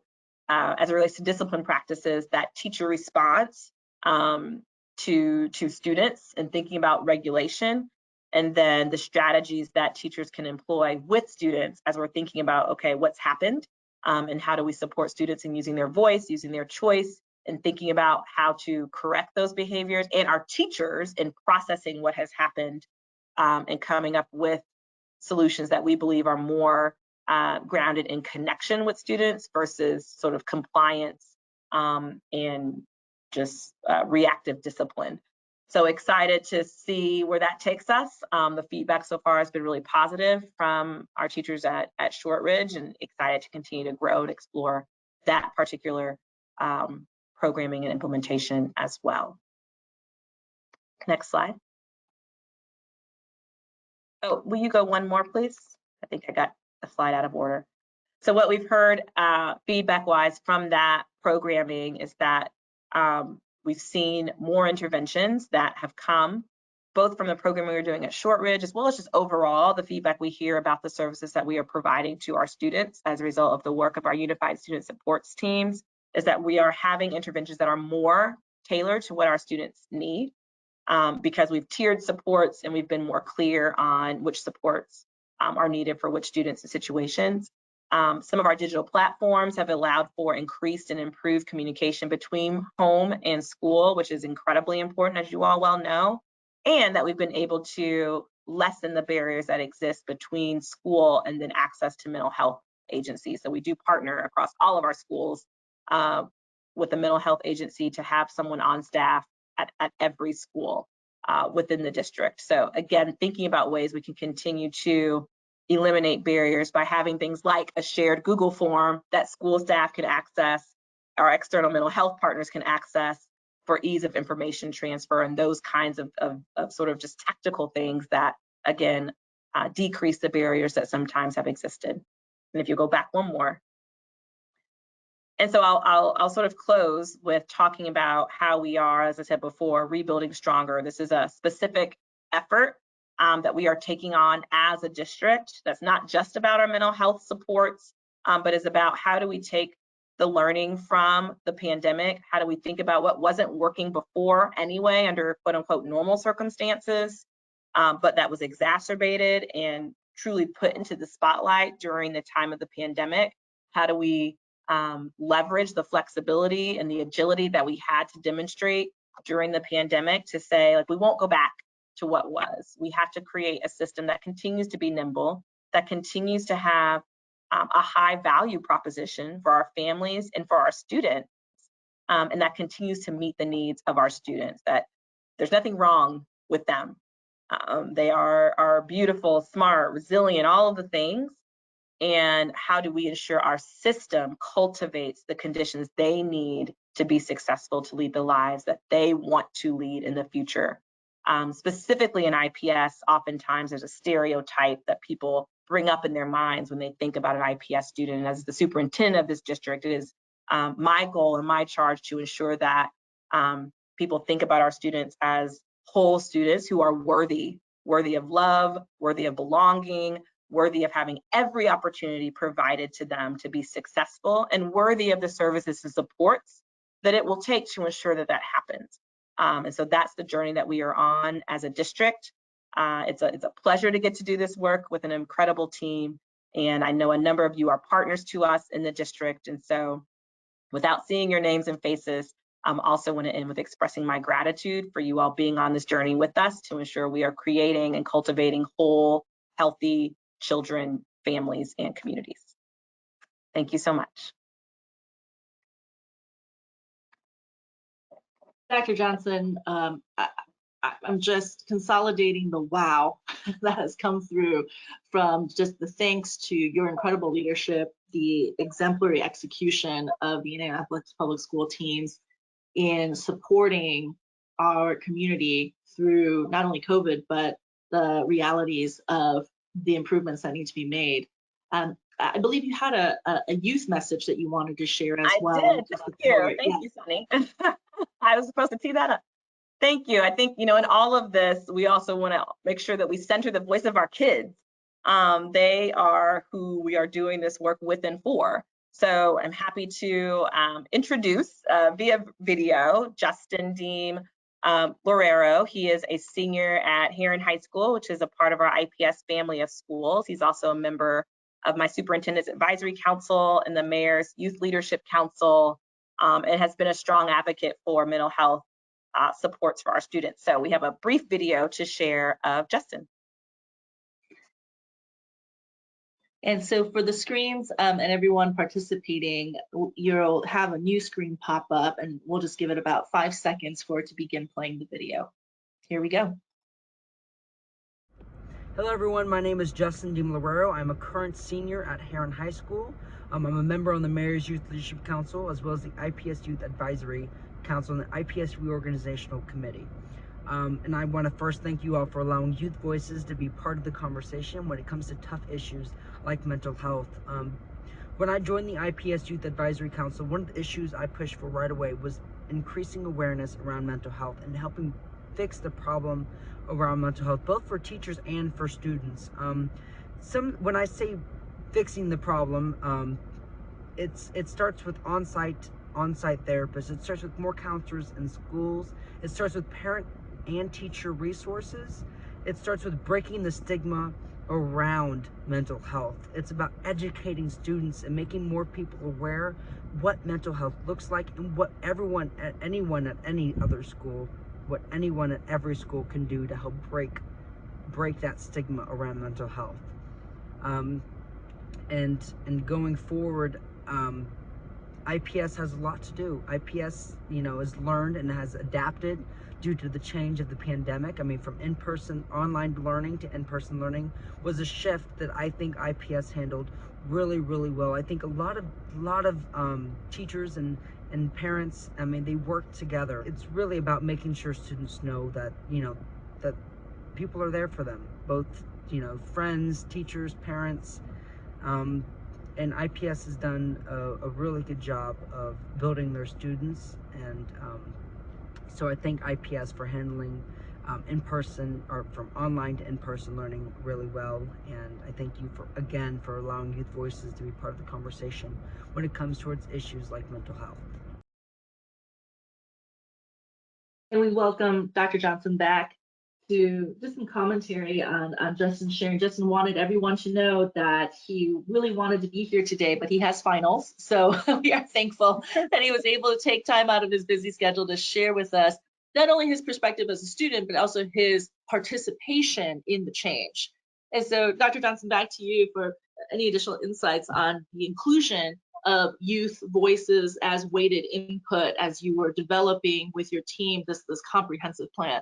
as it relates to discipline practices, that teacher response to students and thinking about regulation, and then the strategies that teachers can employ with students as we're thinking about, okay, what's happened and how do we support students in using their voice, using their choice, and thinking about how to correct those behaviors, and our teachers in processing what has happened and coming up with solutions that we believe are more grounded in connection with students versus sort of compliance and just reactive discipline. So excited to see where that takes us. The feedback so far has been really positive from our teachers at Shortridge, and excited to continue to grow and explore that particular programming and implementation as well. Next slide. Oh, will you go one more, please? I think I got a slide out of order. So what we've heard feedback-wise from that programming is that we've seen more interventions that have come, both from the programming we're doing at Shortridge, as well as just overall the feedback we hear about the services that we are providing to our students as a result of the work of our Unified Student Supports teams, is that we are having interventions that are more tailored to what our students need. Because we've tiered supports and we've been more clear on which supports are needed for which students and situations. Some of our digital platforms have allowed for increased and improved communication between home and school, which is incredibly important, as you all well know, and that we've been able to lessen the barriers that exist between school and then access to mental health agencies. So we do partner across all of our schools with the mental health agency to have someone on staff at every school within the district. So again, thinking about ways we can continue to eliminate barriers by having things like a shared Google form that school staff can access, our external mental health partners can access for ease of information transfer, and those kinds of sort of just tactical things that, again, decrease the barriers that sometimes have existed. And if you go back one more. And so I'll sort of close with talking about how we are, as I said before, rebuilding stronger. This is a specific effort that we are taking on as a district. That's not just about our mental health supports, but is about how do we take the learning from the pandemic? How do we think about what wasn't working before anyway under quote unquote normal circumstances, but that was exacerbated and truly put into the spotlight during the time of the pandemic? How do we leverage the flexibility and the agility that we had to demonstrate during the pandemic to say, like, we won't go back to what was. We have to create a system that continues to be nimble, that continues to have a high value proposition for our families and for our students, and that continues to meet the needs of our students, that there's nothing wrong with them. They are beautiful, smart, resilient, all of the things. And how do we ensure our system cultivates the conditions they need to be successful, to lead the lives that they want to lead in the future? Specifically in IPS, oftentimes there's a stereotype that people bring up in their minds when they think about an IPS student. And as the superintendent of this district, it is my goal and my charge to ensure that people think about our students as whole students who are worthy of love, worthy of belonging, worthy of having every opportunity provided to them to be successful, and worthy of the services and supports that it will take to ensure that that happens. And so that's the journey that we are on as a district. It's a pleasure to get to do this work with an incredible team. And I know a number of you are partners to us in the district. And so without seeing your names and faces, I also want to end with expressing my gratitude for you all being on this journey with us to ensure we are creating and cultivating whole, healthy children, families, and communities. Thank you so much. Dr. Johnson, I'm just consolidating the wow that has come through from just the thanks to your incredible leadership, the exemplary execution of the Indianapolis Public School teams in supporting our community through not only COVID, but the realities of the improvements that need to be made. I believe you had a youth message that you wanted to share as I well. did. Thank you. Thank you, Sunny. I was supposed to tee that up. Thank you. I think, in all of this, we also want to make sure that we center the voice of our kids. They are who we are doing this work with and for. So I'm happy to introduce via video Justin Deem Lorero. He is a senior at Heron High School, which is a part of our IPS family of schools. He's also a member of my Superintendent's Advisory Council and the Mayor's Youth Leadership Council, and has been a strong advocate for mental health supports for our students. So we have a brief video to share of Justin. And so for the screens and everyone participating, you'll have a new screen pop up, and we'll just give it about 5 seconds for it to begin playing the video. Here we go. Hello everyone, my name is Justin DeMolero. I'm a current senior at Heron High School. I'm a member on the Mayor's Youth Leadership Council, as well as the IPS Youth Advisory Council and the IPS Reorganizational Committee. And I want to first thank you all for allowing youth voices to be part of the conversation when it comes to tough issues like mental health. When I joined the IPS Youth Advisory Council, one of the issues I pushed for right away was increasing awareness around mental health and helping fix the problem around mental health, both for teachers and for students. When I say fixing the problem, it starts with on-site therapists. It starts with more counselors in schools. It starts with parent and teacher resources. It starts with breaking the stigma around mental health. It's about educating students and making more people aware what mental health looks like and what anyone at any other school, what anyone at every school can do to help break that stigma around mental health. And going forward, IPS has a lot to do. IPS, has learned and has adapted due to the change of the pandemic. I mean, from online learning to in-person learning was a shift that I think IPS handled really, really well. I think a lot of teachers and parents, I mean, they work together. It's really about making sure students know that, that people are there for them, both, friends, teachers, parents, and IPS has done a really good job of building their students, and so I thank IPS for handling in-person or from online to in-person learning really well, and I thank you again for allowing youth voices to be part of the conversation when it comes towards issues like mental health. And we welcome Dr. Johnson back to just some commentary on Justin sharing. Justin wanted everyone to know that he really wanted to be here today, but he has finals. So we are thankful that he was able to take time out of his busy schedule to share with us not only his perspective as a student, but also his participation in the change. And so, Dr. Johnson, back to you for any additional insights on the inclusion of youth voices as weighted input as you were developing with your team this comprehensive plan.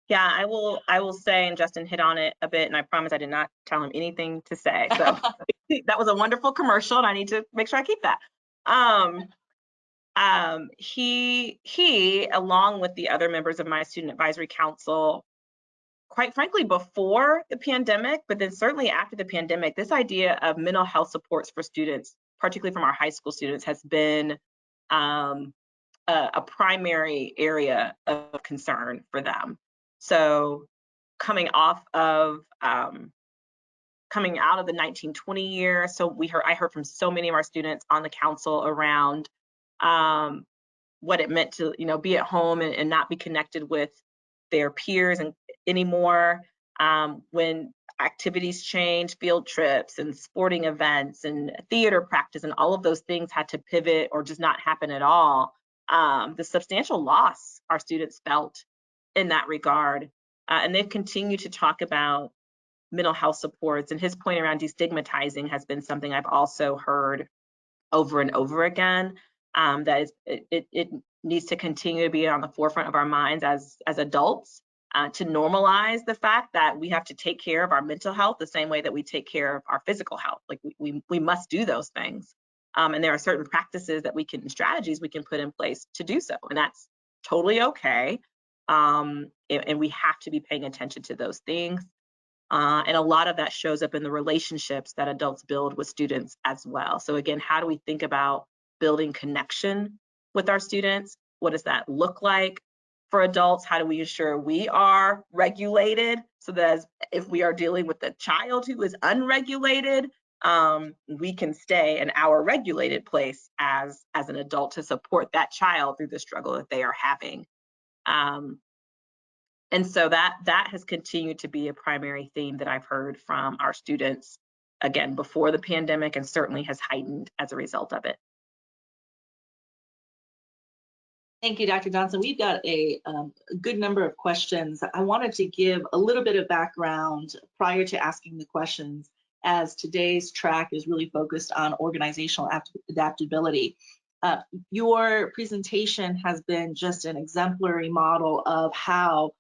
Yeah, I will say, and Justin hit on it a bit, and I promise I did not tell him anything to say. So that was a wonderful commercial, and I need to make sure I keep that. He, along with the other members of my Student Advisory Council, quite frankly, before the pandemic, but then certainly after the pandemic, this idea of mental health supports for students, particularly from our high school students, has been a primary area of concern for them. So coming out of the 1920 year, so I heard from so many of our students on the council around what it meant to be at home and not be connected with their peers and anymore. When activities changed, field trips and sporting events and theater practice and all of those things had to pivot or just not happen at all. The substantial loss our students felt in that regard. And they've continued to talk about mental health supports, and his point around destigmatizing has been something I've also heard over and over again. That is, it needs to continue to be on the forefront of our minds as adults, to normalize the fact that we have to take care of our mental health the same way that we take care of our physical health. Like we must do those things. And there are certain practices that strategies we can put in place to do so. And that's totally okay. And we have to be paying attention to those things. And a lot of that shows up in the relationships that adults build with students as well. So again, how do we think about building connection with our students? What does that look like for adults? How do we ensure we are regulated so that if we are dealing with a child who is unregulated, we can stay in our regulated place as an adult to support that child through the struggle that they are having. And so that has continued to be a primary theme that I've heard from our students, again, before the pandemic, and certainly has heightened as a result of it. Thank you, Dr. Johnson. We've got a good number of questions. I wanted to give a little bit of background prior to asking the questions, as today's track is really focused on organizational adaptability. Your presentation has been just an exemplary model of how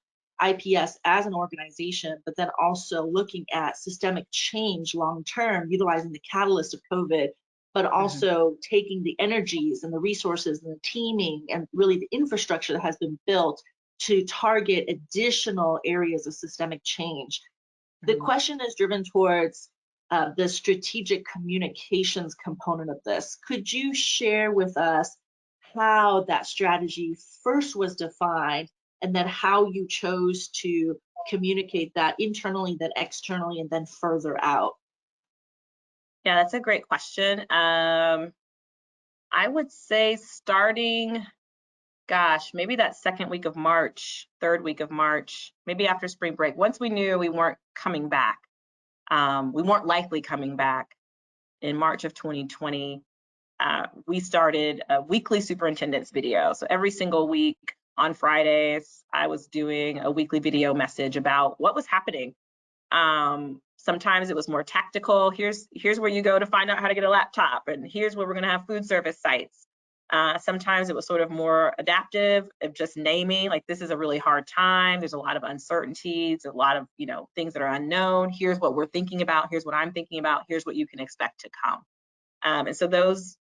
IPS as an organization, but then also looking at systemic change long-term, utilizing the catalyst of COVID, but also taking the energies and the resources and the teaming and really the infrastructure that has been built to target additional areas of systemic change. The question is driven towards the strategic communications component of this. Could you share with us how that strategy first was defined, and then how you chose to communicate that internally, then externally, and then further out? Yeah, that's a great question. I would say starting, gosh, maybe that second week of March, third week of March, maybe after spring break, once we knew we weren't coming back, we weren't likely coming back in March of 2020, we started a weekly superintendent's video. So every single week on Fridays, I was doing a weekly video message about what was happening. Sometimes it was more tactical. Here's where you go to find out how to get a laptop, and here's where we're gonna have food service sites. Sometimes it was sort of more adaptive of just naming, like, this is a really hard time. There's a lot of uncertainties, a lot of, things that are unknown. Here's what we're thinking about. Here's what I'm thinking about. Here's what you can expect to come. And so those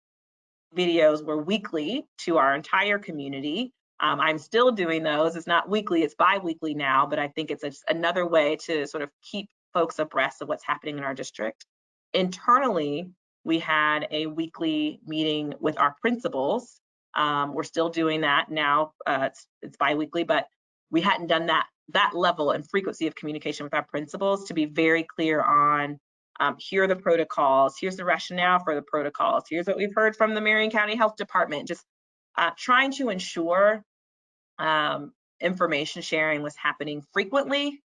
videos were weekly to our entire community. I'm still doing those. It's not weekly, it's bi-weekly now, but I think it's another way to sort of keep folks abreast of what's happening in our district. Internally, we had a weekly meeting with our principals. We're still doing that now. It's bi-weekly, but we hadn't done that level and frequency of communication with our principals to be very clear on here are the protocols, here's the rationale for the protocols, here's what we've heard from the Marion County Health Department, just trying to ensure information sharing was happening frequently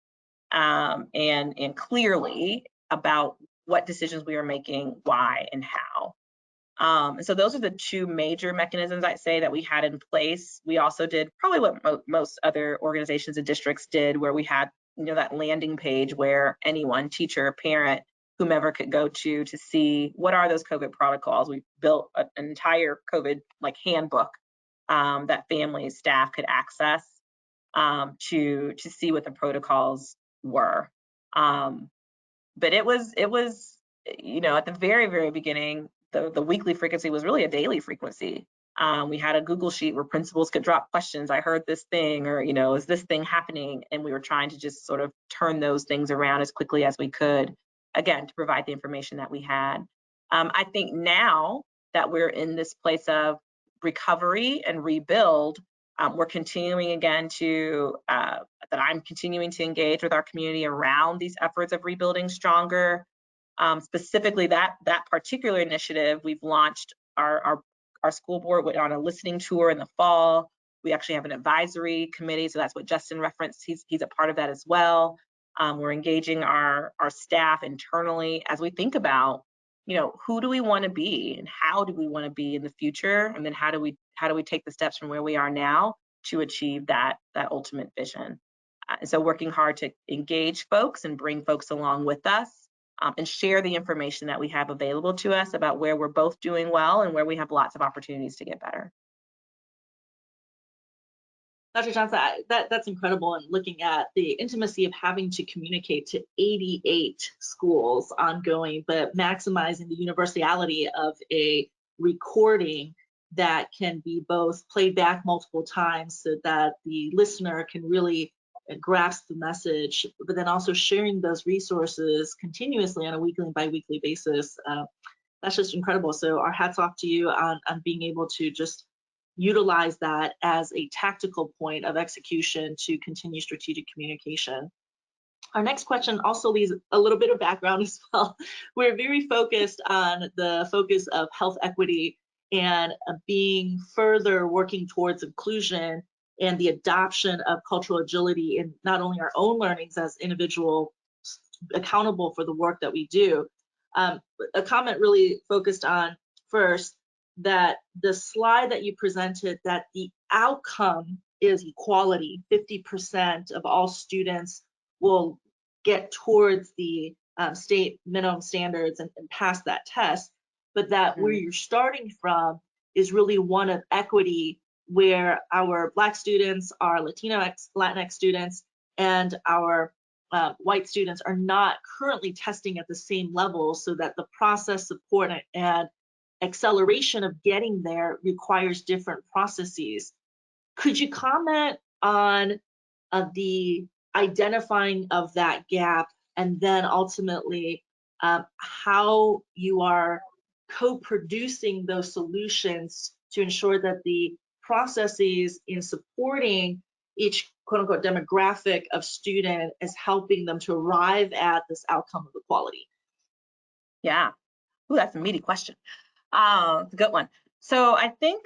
and clearly about what decisions we are making, why, and how. And so those are the two major mechanisms I'd say that we had in place. We also did probably what most other organizations and districts did, where we had that landing page where anyone, teacher, parent, whomever could go to see what are those COVID protocols. We built an entire COVID handbook that families, staff could access to see what the protocols were. But it was at the very, very beginning, the weekly frequency was really a daily frequency. We had a Google sheet where principals could drop questions. I heard this thing, or is this thing happening? And we were trying to just sort of turn those things around as quickly as we could, again, to provide the information that we had. I think now that we're in this place of recovery and rebuild, we're continuing again that I'm continuing to engage with our community around these efforts of rebuilding stronger. Specifically that particular initiative, we've launched our school board went on a listening tour in the fall. We actually have an advisory committee, so that's what Justin referenced. He's a part of that as well. We're engaging our staff internally as we think about, who do we want to be and how do we want to be in the future, and then how do we take the steps from where we are now to achieve that ultimate vision. And so working hard to engage folks and bring folks along with us and share the information that we have available to us about where we're both doing well and where we have lots of opportunities to get better. Dr. Johnson, that's incredible. And looking at the intimacy of having to communicate to 88 schools ongoing, but maximizing the universality of a recording that can be both played back multiple times so that the listener can really grasp the message, but then also sharing those resources continuously on a weekly and bi-weekly basis. That's just incredible. So our hats off to you on being able to just utilize that as a tactical point of execution to continue strategic communication. Our next question also leaves a little bit of background as well. We're very focused on the focus of health equity and being further working towards inclusion and the adoption of cultural agility in not only our own learnings as individuals accountable for the work that we do. A comment really focused on first that the slide that you presented, that the outcome is equality. 50% of all students will get towards the state minimum standards and pass that test, but that where you're starting from is really one of equity, where our Black students, our Latinx students, and our white students are not currently testing at the same level, so that the process, support, and acceleration of getting there requires different processes. Could you comment on the identifying of that gap, and then ultimately how you are co-producing those solutions to ensure that the processes in supporting each quote-unquote demographic of student is helping them to arrive at this outcome of equality? Yeah. Ooh, that's a meaty question. It's a good one. So I think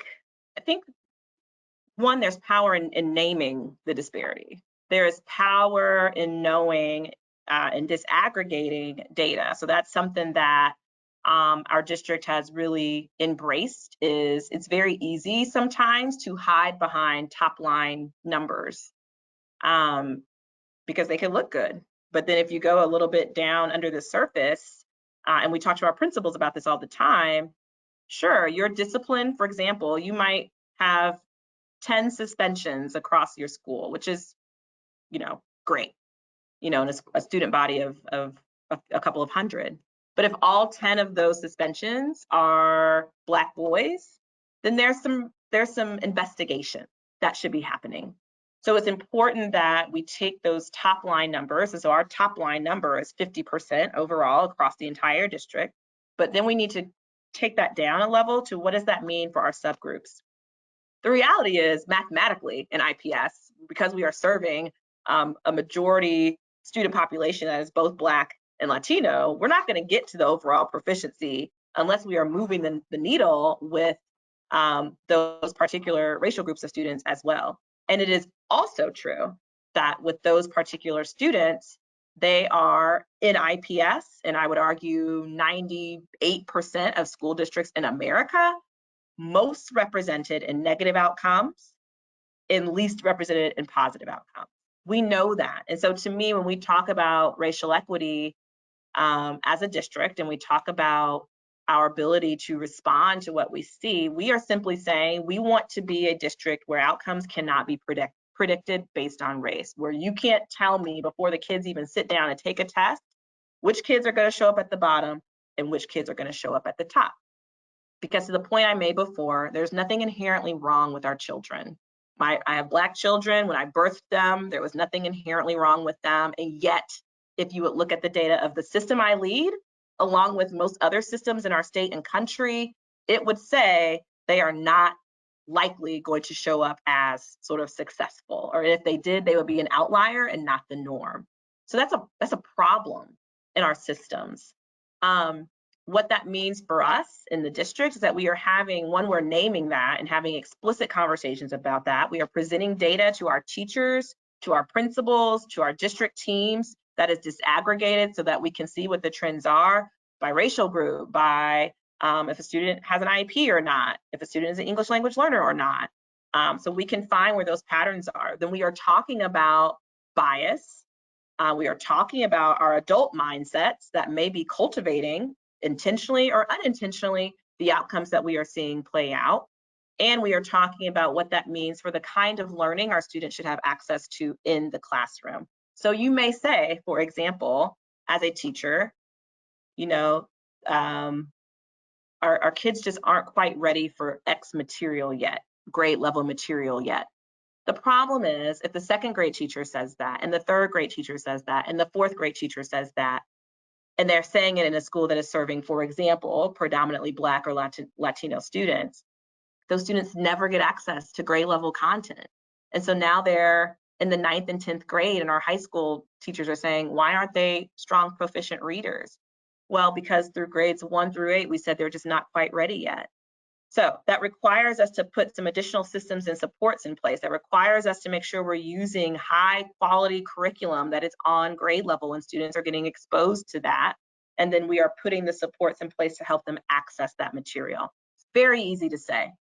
one, there's power in naming the disparity. There is power in knowing and disaggregating data. So that's something that our district has really embraced. Is it's very easy sometimes to hide behind top line numbers because they can look good. But then if you go a little bit down under the surface, and we talk to our principals about this all the time, sure, your discipline, for example, you might have 10 suspensions across your school, which is, great, in a student body of a couple of hundred. But if all 10 of those suspensions are Black boys, then there's some investigation that should be happening. So it's important that we take those top line numbers. And so our top line number is 50% overall across the entire district. But then we need to take that down a level to what does that mean for our subgroups? The reality is, mathematically in IPS, because we are serving a majority student population that is both Black and Latino, we're not going to get to the overall proficiency unless we are moving the needle with those particular racial groups of students as well. And it is also true that with those particular students, they are in IPS, and I would argue 98% of school districts in America, most represented in negative outcomes and least represented in positive outcomes. We know that. And so to me, when we talk about racial equity as a district, and we talk about our ability to respond to what we see, we are simply saying we want to be a district where outcomes cannot be predicted based on race, where you can't tell me before the kids even sit down and take a test which kids are going to show up at the bottom and which kids are going to show up at the top. Because to the point I made before, there's nothing inherently wrong with our children. I have Black children. When I birthed them, there was nothing inherently wrong with them. And yet, if you would look at the data of the system I lead, along with most other systems in our state and country, it would say they are not likely going to show up as sort of successful. Or if they did, they would be an outlier and not the norm. So that's a problem in our systems. What that means for us in the district is that we are having, we're naming that and having explicit conversations about that. We are presenting data to our teachers, to our principals, to our district teams that is disaggregated so that we can see what the trends are by racial group, by if a student has an IEP or not, if a student is an English language learner or not. So we can find where those patterns are. Then we are talking about bias. We are talking about our adult mindsets that may be cultivating intentionally or unintentionally the outcomes that we are seeing play out. And we are talking about what that means for the kind of learning our students should have access to in the classroom. So you may say, for example, as a teacher, our kids just aren't quite ready for X material yet, grade level material yet. The problem is if the second grade teacher says that, and the third grade teacher says that, and the fourth grade teacher says that, and they're saying it in a school that is serving, for example, predominantly Black or Latino students, those students never get access to grade level content. And so now they're in the 9th and 10th grade, and our high school teachers are saying, why aren't they strong, proficient readers? Well, because through grades 1 through 8, we said they're just not quite ready yet. So that requires us to put some additional systems and supports in place. That requires us to make sure we're using high quality curriculum that is on grade level and students are getting exposed to that. And then we are putting the supports in place to help them access that material. It's very easy to say,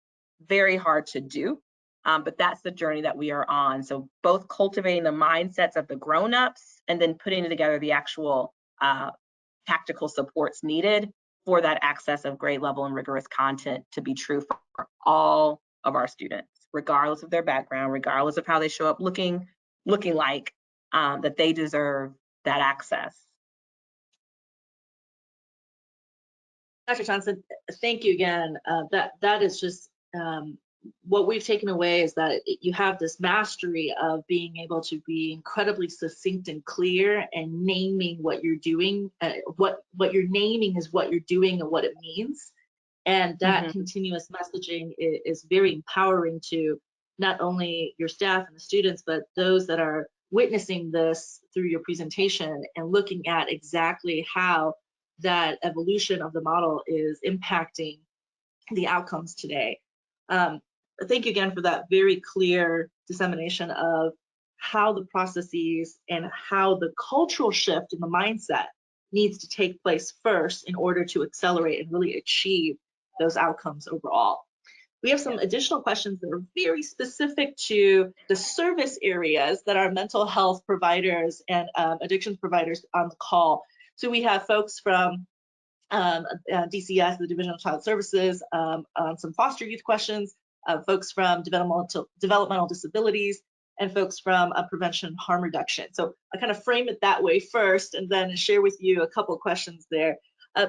very hard to do, but that's the journey that we are on. So both cultivating the mindsets of the grown-ups and then putting together the actual tactical supports needed for that access of grade level and rigorous content to be true for all of our students, regardless of their background, regardless of how they show up looking like, that they deserve that access. Dr. Johnson, thank you again. That is just what we've taken away is that you have this mastery of being able to be incredibly succinct and clear and naming what you're doing. What you're naming is what you're doing and what it means. And that continuous messaging is very empowering to not only your staff and the students, but those that are witnessing this through your presentation and looking at exactly how that evolution of the model is impacting the outcomes today. Thank you again for that very clear dissemination of how the processes and how the cultural shift in the mindset needs to take place first in order to accelerate and really achieve those outcomes overall. We have some additional questions that are very specific to the service areas that our mental health providers and addictions providers on the call. So we have folks from DCS, the Division of Child Services, on some foster youth questions, folks from developmental disabilities, and folks from prevention harm reduction. So I kind of frame it that way first and then share with you a couple of questions there.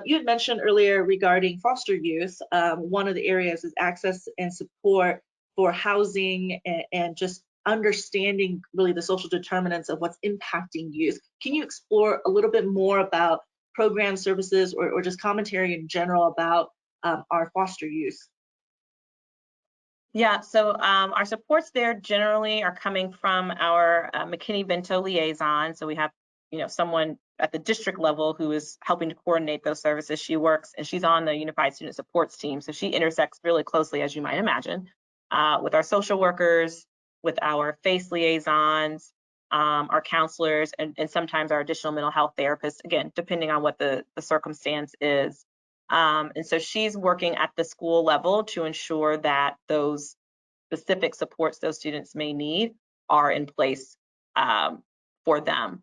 You had mentioned earlier regarding foster youth, one of the areas is access and support for housing and just understanding really the social determinants of what's impacting youth. Can you explore a little bit more about program services or just commentary in general about our foster youth? Yeah, so our supports there generally are coming from our McKinney-Vento liaison. So we have, someone at the district level who is helping to coordinate those services. She works and she's on the Unified Student Supports team. So she intersects really closely, as you might imagine, with our social workers, with our FACE liaisons, our counselors, and sometimes our additional mental health therapists, again, depending on what the circumstance is. And so she's working at the school level to ensure that those specific supports those students may need are in place for them.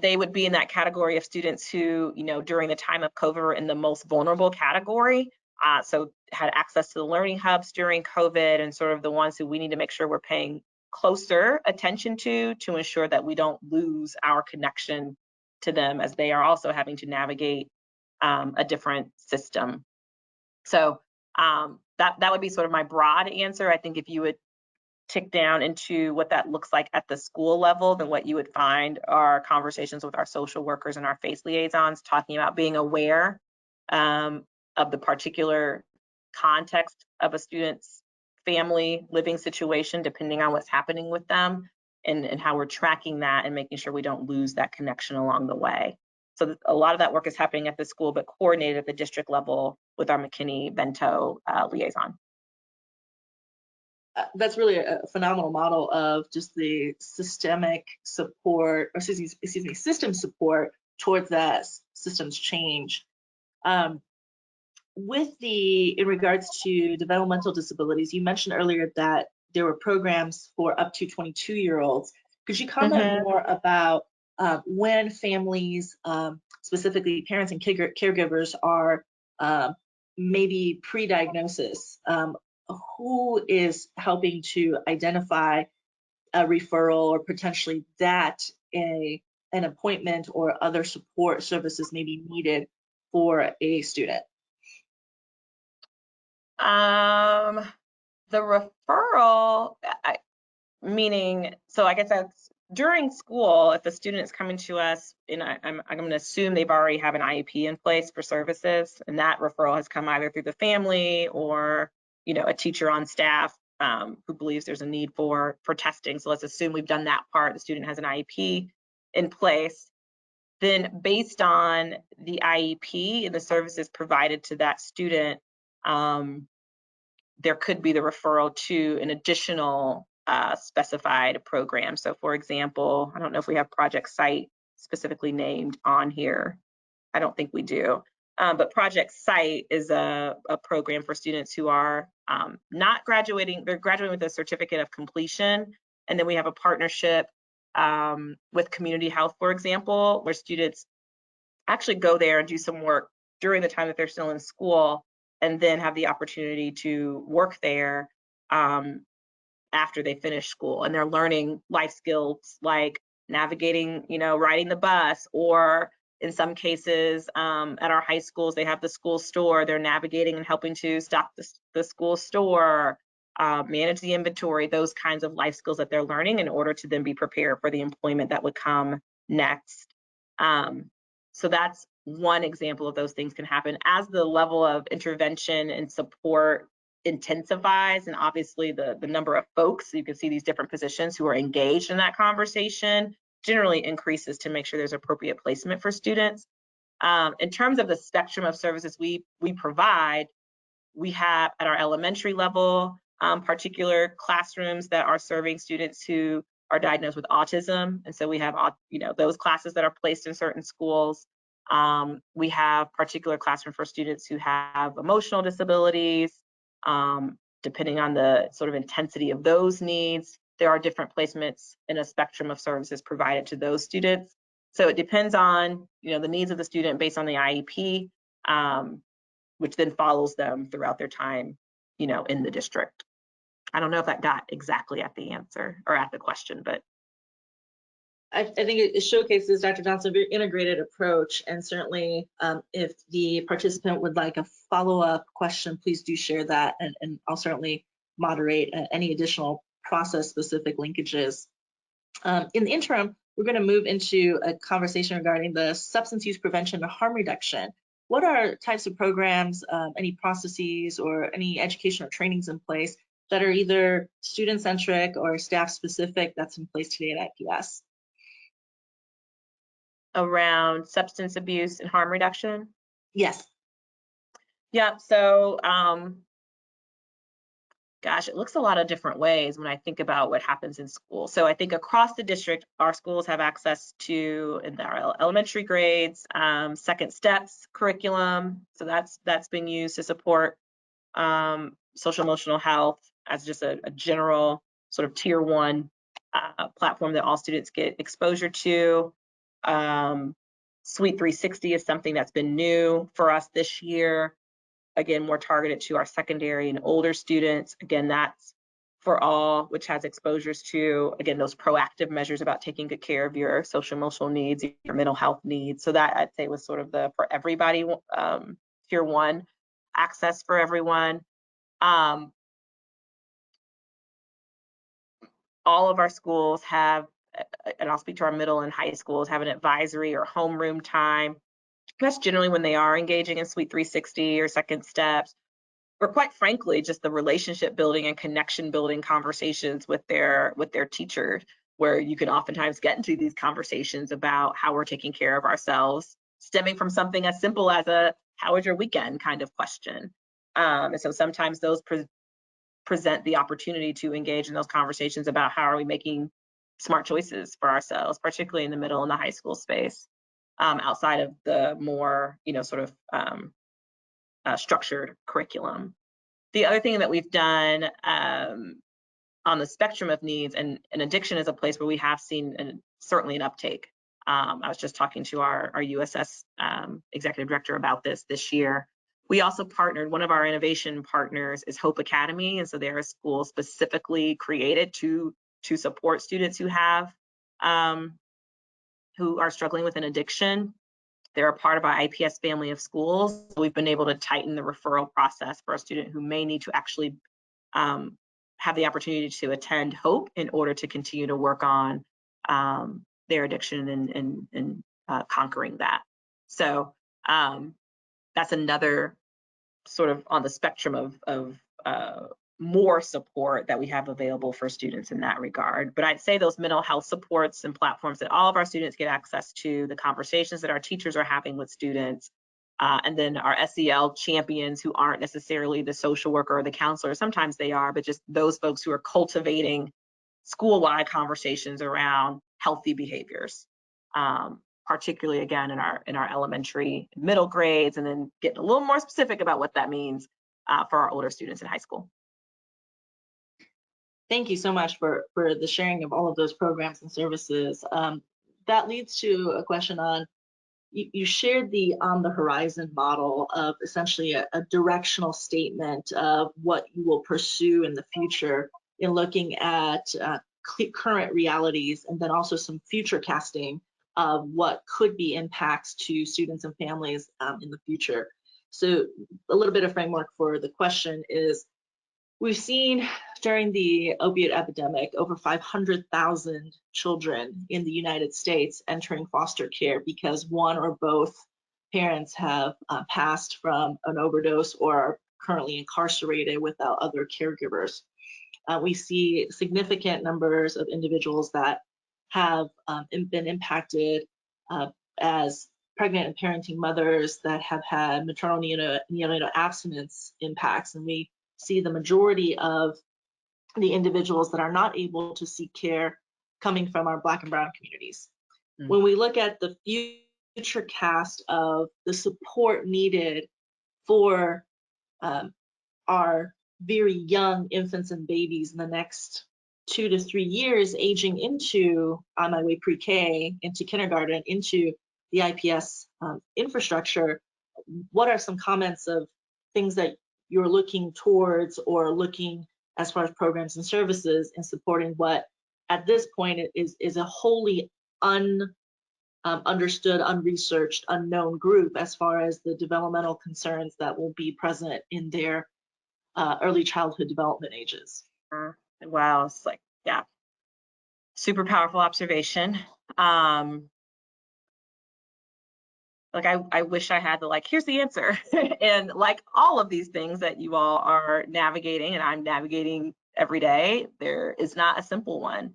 They would be in that category of students who, during the time of COVID were in the most vulnerable category. So had access to the learning hubs during COVID and sort of the ones who we need to make sure we're paying closer attention to ensure that we don't lose our connection to them as they are also having to navigate a different system. So that would be sort of my broad answer. I think if you would tick down into what that looks like at the school level, then what you would find are conversations with our social workers and our FACE liaisons talking about being aware of the particular context of a student's family living situation, depending on what's happening with them, and how we're tracking that and making sure we don't lose that connection along the way. So a lot of that work is happening at the school, but coordinated at the district level with our McKinney-Vento liaison. That's really a phenomenal model of just the systemic support, or excuse me, system support towards that systems change. In regards to developmental disabilities, you mentioned earlier that there were programs for up to 22-year-olds. Could you comment more about when families, specifically parents and caregivers, are maybe pre-diagnosis? Who is helping to identify a referral or potentially that an appointment or other support services may be needed for a student? The referral, meaning, so I guess that's during school, if a student is coming to us, and I'm going to assume they've already have an IEP in place for services, and that referral has come either through the family or, you know, a teacher on staff who believes there's a need for testing. So let's assume we've done that part, the student has an IEP in place. Then based on the IEP and the services provided to that student, there could be the referral to an additional specified program. So for example, I don't know if we have Project Site specifically named on here. I don't think we do. But Project Site is a program for students who are not graduating, they're graduating with a certificate of completion. And then we have a partnership with Community Health, for example, where students actually go there and do some work during the time that they're still in school, and then have the opportunity to work there after they finish school. And they're learning life skills like navigating, you know, riding the bus, or in some cases at our high schools, they have the school store. They're navigating and helping to stock the school store, manage the inventory, those kinds of life skills that they're learning in order to then be prepared for the employment that would come next. So that's one example of those things can happen. As the level of intervention and support intensifies, and obviously the number of folks, you can see these different positions who are engaged in that conversation, generally increases to make sure there's appropriate placement for students. In terms of the spectrum of services we provide, we have at our elementary level, particular classrooms that are serving students who are diagnosed with autism. And so we have, you know, those classes that are placed in certain schools. We have particular classroom for students who have emotional disabilities. Depending on the sort of intensity of those needs, there are different placements in a spectrum of services provided to those students. So it depends on, you know, the needs of the student based on the IEP, which then follows them throughout their time, you know, in the district. I don't know if that got exactly at the answer or at the question, but I think it showcases, Dr. Johnson, a very integrated approach. And certainly if the participant would like a follow-up question, please do share that, and I'll certainly moderate any additional process-specific linkages. In the interim, we're going to move into a conversation regarding the substance use prevention and harm reduction. What are types of programs, any processes, or any educational trainings in place that are either student-centric or staff-specific that's in place today at IPS? around substance abuse and harm reduction? Yes. Yeah, so gosh, it looks a lot of different ways when I think about what happens in school. So I think across the district, our schools have access to, in our elementary grades, second steps curriculum. So that's being used to support social emotional health as just a general sort of tier 1 platform that all students get exposure to. Suite 360 is something that's been new for us this year. Again, more targeted to our secondary and older students. Again, that's for all, which has exposures to, again, those proactive measures about taking good care of your social emotional needs, your mental health needs. So that I'd say was sort of the for everybody tier 1 access for everyone. All of our schools have, and I'll speak to our middle and high schools, have an advisory or homeroom time. That's generally when they are engaging in Suite 360 or second steps, or quite frankly, just the relationship building and connection building conversations with their teachers, where you can oftentimes get into these conversations about how we're taking care of ourselves, stemming from something as simple as a "how was your weekend?" kind of question. And so sometimes those present the opportunity to engage in those conversations about how are we making smart choices for ourselves, particularly in the middle and the high school space, outside of the more, you know, sort of structured curriculum. The other thing that we've done on the spectrum of needs, and addiction is a place where we have seen certainly an uptake. I was just talking to our USS executive director about this year. We also partnered, one of our innovation partners is Hope Academy, and so they're a school specifically created to support students who have who are struggling with an addiction. They're a part of our IPS family of schools. So we've been able to tighten the referral process for a student who may need to actually have the opportunity to attend Hope in order to continue to work on their addiction and conquering that. So that's another sort of on the spectrum of more support that we have available for students in that regard. But I'd say those mental health supports and platforms that all of our students get access to, the conversations that our teachers are having with students, and then our SEL champions who aren't necessarily the social worker or the counselor, sometimes they are, but just those folks who are cultivating school-wide conversations around healthy behaviors, particularly again in our elementary and middle grades, and then getting a little more specific about what that means for our older students in high school. Thank you so much for the sharing of all of those programs and services. That leads to a question on, you shared the on the horizon model of essentially a directional statement of what you will pursue in the future in looking at current realities, and then also some future casting of what could be impacts to students and families in the future. So a little bit of framework for the question is, we've seen during the opiate epidemic over 500,000 children in the United States entering foster care because one or both parents have passed from an overdose or are currently incarcerated without other caregivers. We see significant numbers of individuals that have been impacted as pregnant and parenting mothers that have had maternal neonatal abstinence impacts, and we see the majority of the individuals that are not able to seek care coming from our Black and brown communities. When we look at the future cast of the support needed for our very young infants and babies in the next 2 to 3 years, aging into on my way pre-K, into kindergarten, into the IPS infrastructure, what are some comments of things that you're looking towards or looking as far as programs and services in supporting what at this point is a wholly understood, unresearched, unknown group as far as the developmental concerns that will be present in their early childhood development ages? Wow, it's like, yeah, super powerful observation. Like I wish I had the like, here's the answer. And like all of these things that you all are navigating and I'm navigating every day, there is not a simple one.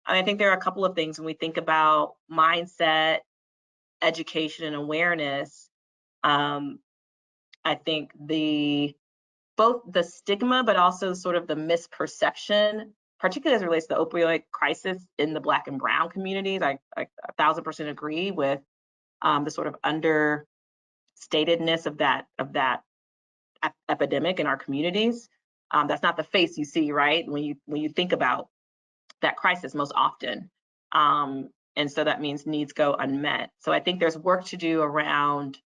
I think there are a couple of things when we think about mindset, education, and awareness. I think both the stigma, but also sort of the misperception, particularly as it relates to the opioid crisis in the Black and brown communities. I 1000% agree with the sort of understatedness of that epidemic in our communities. That's not the face you see, right? When you think about that crisis most often. And so that means needs go unmet. So I think there's work to do around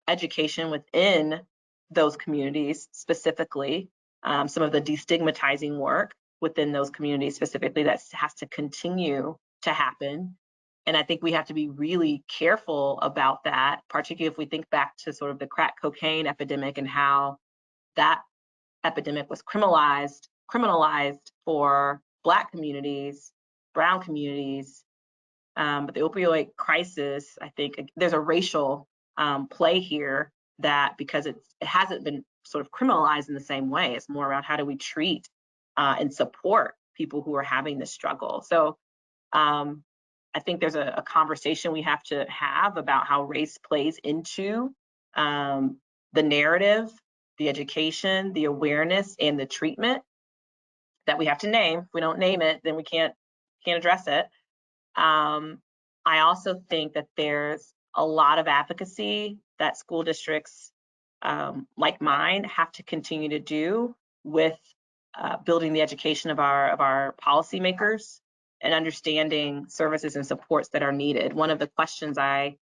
education within those communities specifically, some of the destigmatizing work within those communities specifically that has to continue to happen. And I think we have to be really careful about that, particularly if we think back to sort of the crack cocaine epidemic and how that epidemic was criminalized for Black communities, brown communities. But the opioid crisis, I think there's a racial play here that because it hasn't been sort of criminalized in the same way. It's more around how do we treat and support people who are having this struggle. So I think there's a conversation we have to have about how race plays into the narrative, the education, the awareness, and the treatment that we have to name. If we don't name it, then we can't address it. I also think that there's a lot of advocacy that school districts like mine have to continue to do with building the education of our policymakers and understanding services and supports that are needed. One of the questions I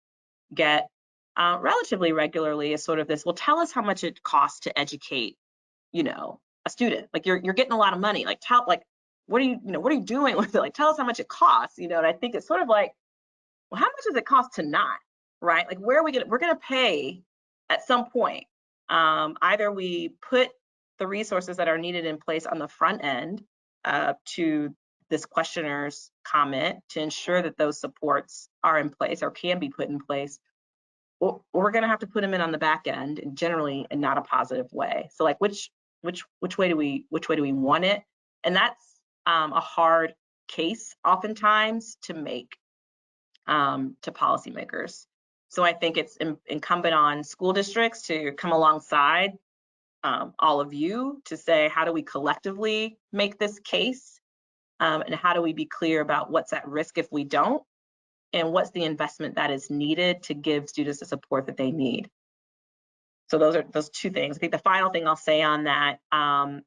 get relatively regularly is sort of this, well, tell us how much it costs to educate, a student. Like you're getting a lot of money. Like what are you doing with it? Like tell us how much it costs, and I think it's sort of like, well, how much does it cost to not, right? Like we're gonna pay at some point. Either we put the resources that are needed in place on the front end to this questioner's comment to ensure that those supports are in place or can be put in place, we're going to have to put them in on the back end, and generally in not a positive way. So like which way do we want it? And that's a hard case oftentimes to make to policymakers. So I think it's incumbent on school districts to come alongside all of you to say, how do we collectively make this case? And how do we be clear about what's at risk if we don't? And what's the investment that is needed to give students the support that they need? So those are those two things. I think the final thing I'll say on that,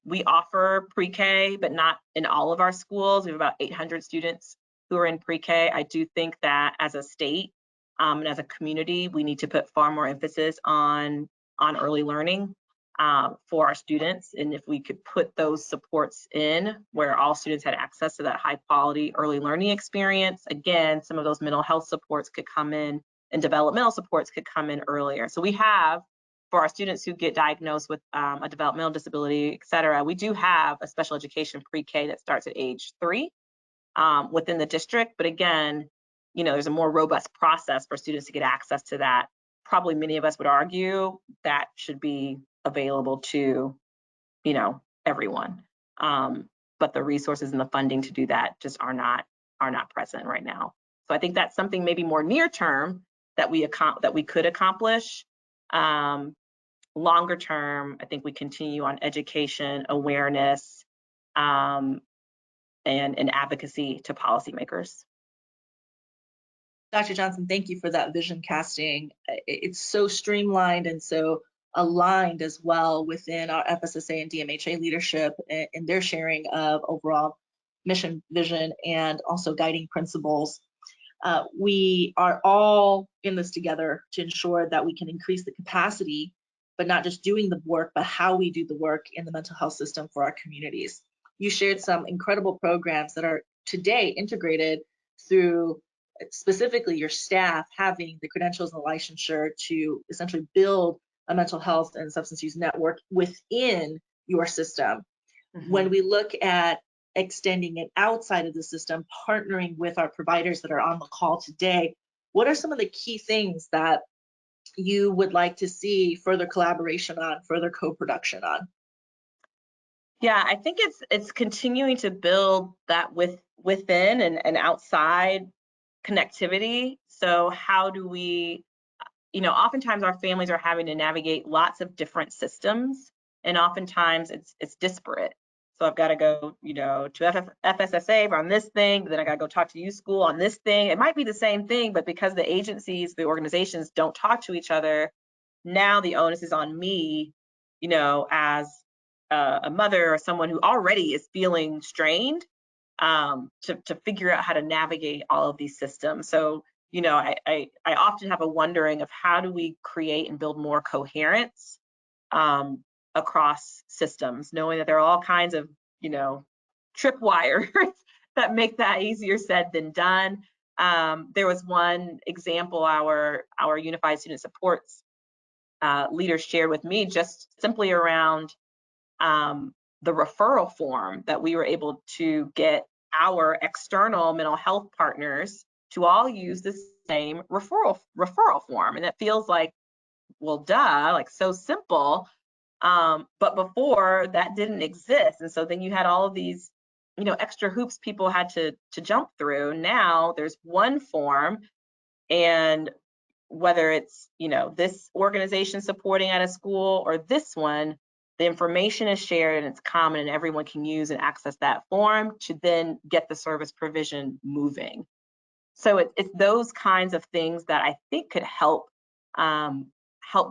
we offer pre-K, but not in all of our schools. We have about 800 students who are in pre-K. I do think that as a state and as a community, we need to put far more emphasis on early learning for our students. And if we could put those supports in where all students had access to that high quality early learning experience, again, some of those mental health supports could come in and developmental supports could come in earlier. So we have, for our students who get diagnosed with a developmental disability, et cetera, we do have a special education pre-K that starts at age 3 within the district. But again, you know, there's a more robust process for students to get access to that. Probably many of us would argue that should be available to, you know, everyone. But the resources and the funding to do that just are not present right now. So I think that's something maybe more near term that we could accomplish. Longer term, I think we continue on education, awareness, and advocacy to policymakers. Dr. Johnson, thank you for that vision casting. It's so streamlined and so aligned as well within our FSSA and DMHA leadership in their sharing of overall mission, vision, and also guiding principles. We are all in this together to ensure that we can increase the capacity, but not just doing the work, but how we do the work in the mental health system for our communities. You shared some incredible programs that are today integrated through specifically your staff having the credentials and licensure to essentially build a mental health and substance use network within your system. Mm-hmm. When we look at extending it outside of the system, partnering with our providers that are on the call today, what are some of the key things that you would like to see further collaboration on, further co-production on? Yeah, I think it's continuing to build that within and outside connectivity. So how do we, you know, oftentimes our families are having to navigate lots of different systems, and oftentimes it's disparate. So I've got to go, you know, to FSSA on this thing, but then I got to go talk to U school on this thing. It might be the same thing, but because the agencies, the organizations don't talk to each other, now the onus is on me, you know, as a mother or someone who already is feeling strained to figure out how to navigate all of these systems. So, you know, I often have a wondering of how do we create and build more coherence across systems, knowing that there are all kinds of, you know, tripwires that make that easier said than done. There was one example our Unified Student Supports leaders shared with me, just simply around the referral form that we were able to get our external mental health partners to all use the same referral form. And it feels like, well, duh, like so simple. But before that didn't exist. And so then you had all of these, you know, extra hoops people had to jump through. Now there's one form, and whether it's, you know, this organization supporting at a school or this one, the information is shared and it's common and everyone can use and access that form to then get the service provision moving. So it's those kinds of things that I think could help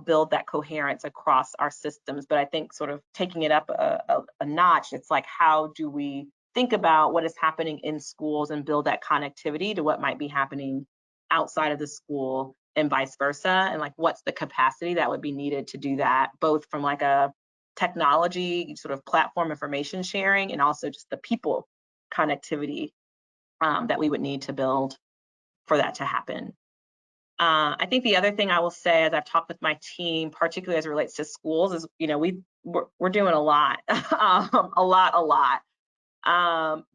build that coherence across our systems. But I think sort of taking it up a notch, it's like, how do we think about what is happening in schools and build that connectivity to what might be happening outside of the school and vice versa? And like, what's the capacity that would be needed to do that, both from like a technology sort of platform information sharing and also just the people connectivity that we would need to build for that to happen. I think the other thing I will say, as I've talked with my team, particularly as it relates to schools, is, you know, we're doing a lot, a lot,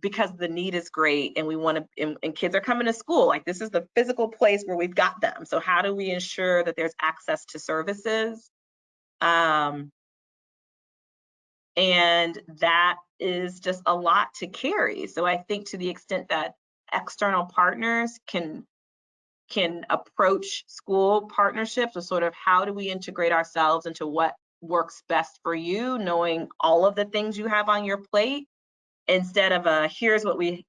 because the need is great, and we want to, and kids are coming to school. Like, this is the physical place where we've got them. So how do we ensure that there's access to services? And that is just a lot to carry. So I think to the extent that external partners can approach school partnerships with sort of, how do we integrate ourselves into what works best for you, knowing all of the things you have on your plate, instead of a here's what we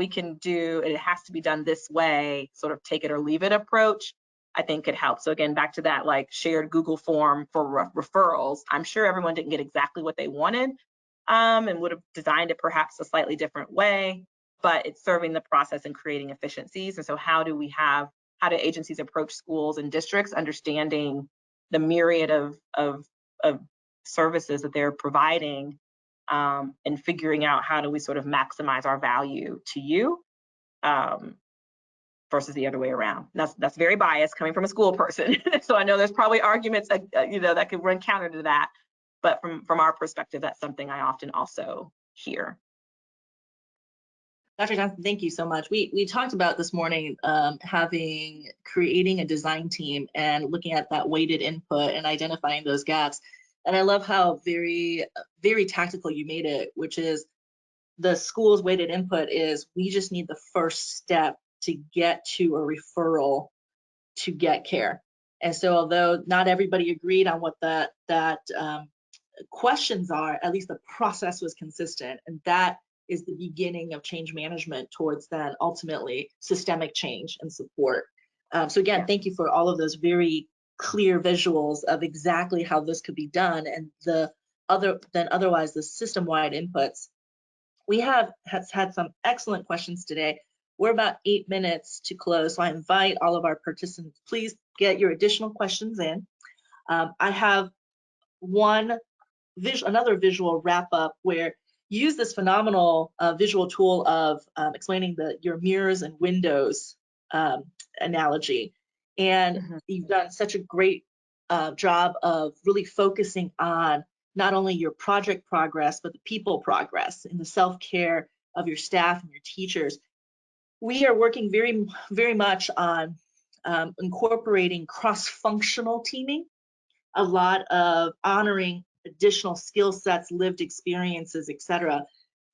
can do and it has to be done this way, sort of take it or leave it approach, I think could help. So again, back to that like shared Google form for referrals. I'm sure everyone didn't get exactly what they wanted, and would have designed it perhaps a slightly different way, but it's serving the process and creating efficiencies. And so how do agencies approach schools and districts, understanding the myriad of services that they're providing, and figuring out how do we sort of maximize our value to you, versus the other way around. That's very biased coming from a school person. So I know there's probably arguments, you know, that could run counter to that. But from our perspective, that's something I often also hear. Dr. Johnson, thank you so much. We talked about this morning creating a design team and looking at that weighted input and identifying those gaps. And I love how very, very tactical you made it, which is the school's weighted input is we just need the first step to get to a referral to get care. And so although not everybody agreed on what that questions are, at least the process was consistent. And that is the beginning of change management towards then ultimately systemic change and support. So again, thank you for all of those very clear visuals of exactly how this could be done, and otherwise the system-wide inputs. We has had some excellent questions today. We're about 8 minutes to close, so I invite all of our participants, please get your additional questions in. I have another visual wrap up where you use this phenomenal visual tool of explaining your mirrors and windows analogy. And you've done such a great job of really focusing on not only your project progress, but the people progress and the self-care of your staff and your teachers. We are working very, very much on incorporating cross-functional teaming, a lot of honoring additional skill sets, lived experiences, etc.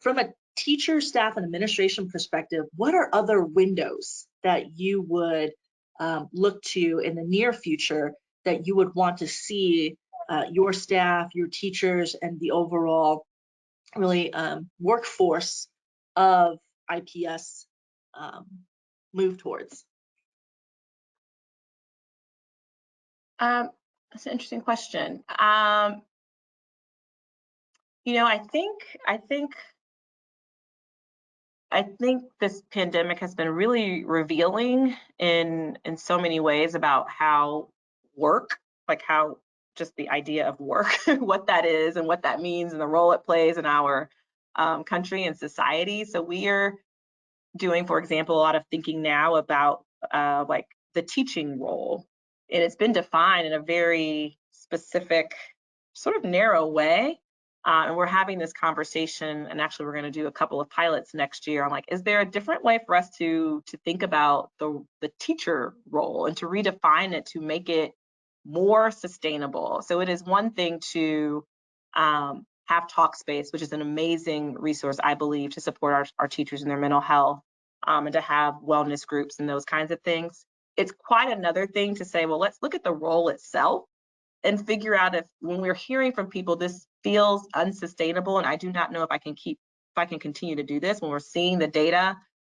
From a teacher, staff, and administration perspective, what are other windows that you would look to in the near future that you would want to see your staff, your teachers, and the overall really workforce of IPS move towards? That's an interesting question. You know, I think this pandemic has been really revealing in so many ways about how work, like how just the idea of work, what that is and what that means and the role it plays in our country and society. So we are doing, for example, a lot of thinking now about like the teaching role, and it's been defined in a very specific, sort of narrow way. And we're having this conversation, and actually we're going to do a couple of pilots next year on like, is there a different way for us to think about the teacher role and to redefine it to make it more sustainable? So it is one thing to have Talkspace, which is an amazing resource, I believe, to support our teachers in their mental health, and to have wellness groups and those kinds of things. It's quite another thing to say, well, let's look at the role itself and figure out if, when we're hearing from people, this feels unsustainable, and I do not know if I can continue to do this. When we're seeing the data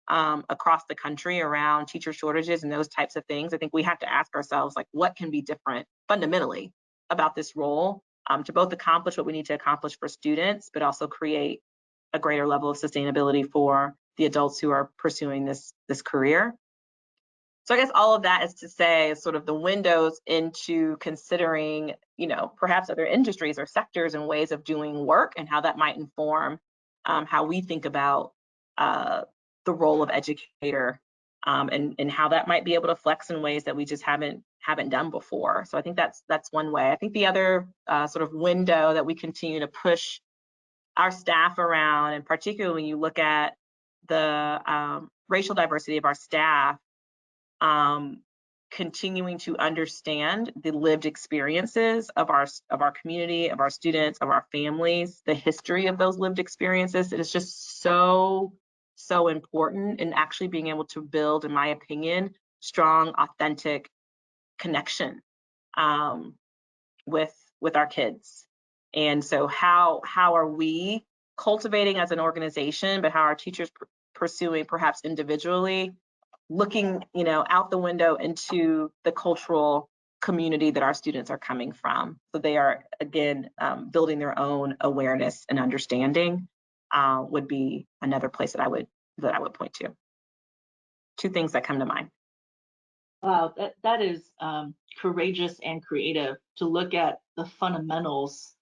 across the country around teacher shortages and those types of things, I think we have to ask ourselves, like, what can be different fundamentally about this role to both accomplish what we need to accomplish for students, but also create a greater level of sustainability for the adults who are pursuing this career. So I guess all of that is to say, sort of the windows into considering, you know, perhaps other industries or sectors and ways of doing work, and how that might inform how we think about the role of educator and how that might be able to flex in ways that we just haven't done before. So I think that's one way. I think the other sort of window that we continue to push our staff around, and particularly when you look at the racial diversity of our staff, continuing to understand the lived experiences of our community, of our students, of our families, the history of those lived experiences. It is just so important in actually being able to build, in my opinion, strong, authentic connection with our kids. And so how are we cultivating as an organization, but how are teachers pursuing, perhaps individually, looking, out the window into the cultural community that our students are coming from, so they are, again, building their own awareness and understanding, would be another place that I would point to. Two things that come to mind. Wow, that is courageous and creative to look at the fundamentals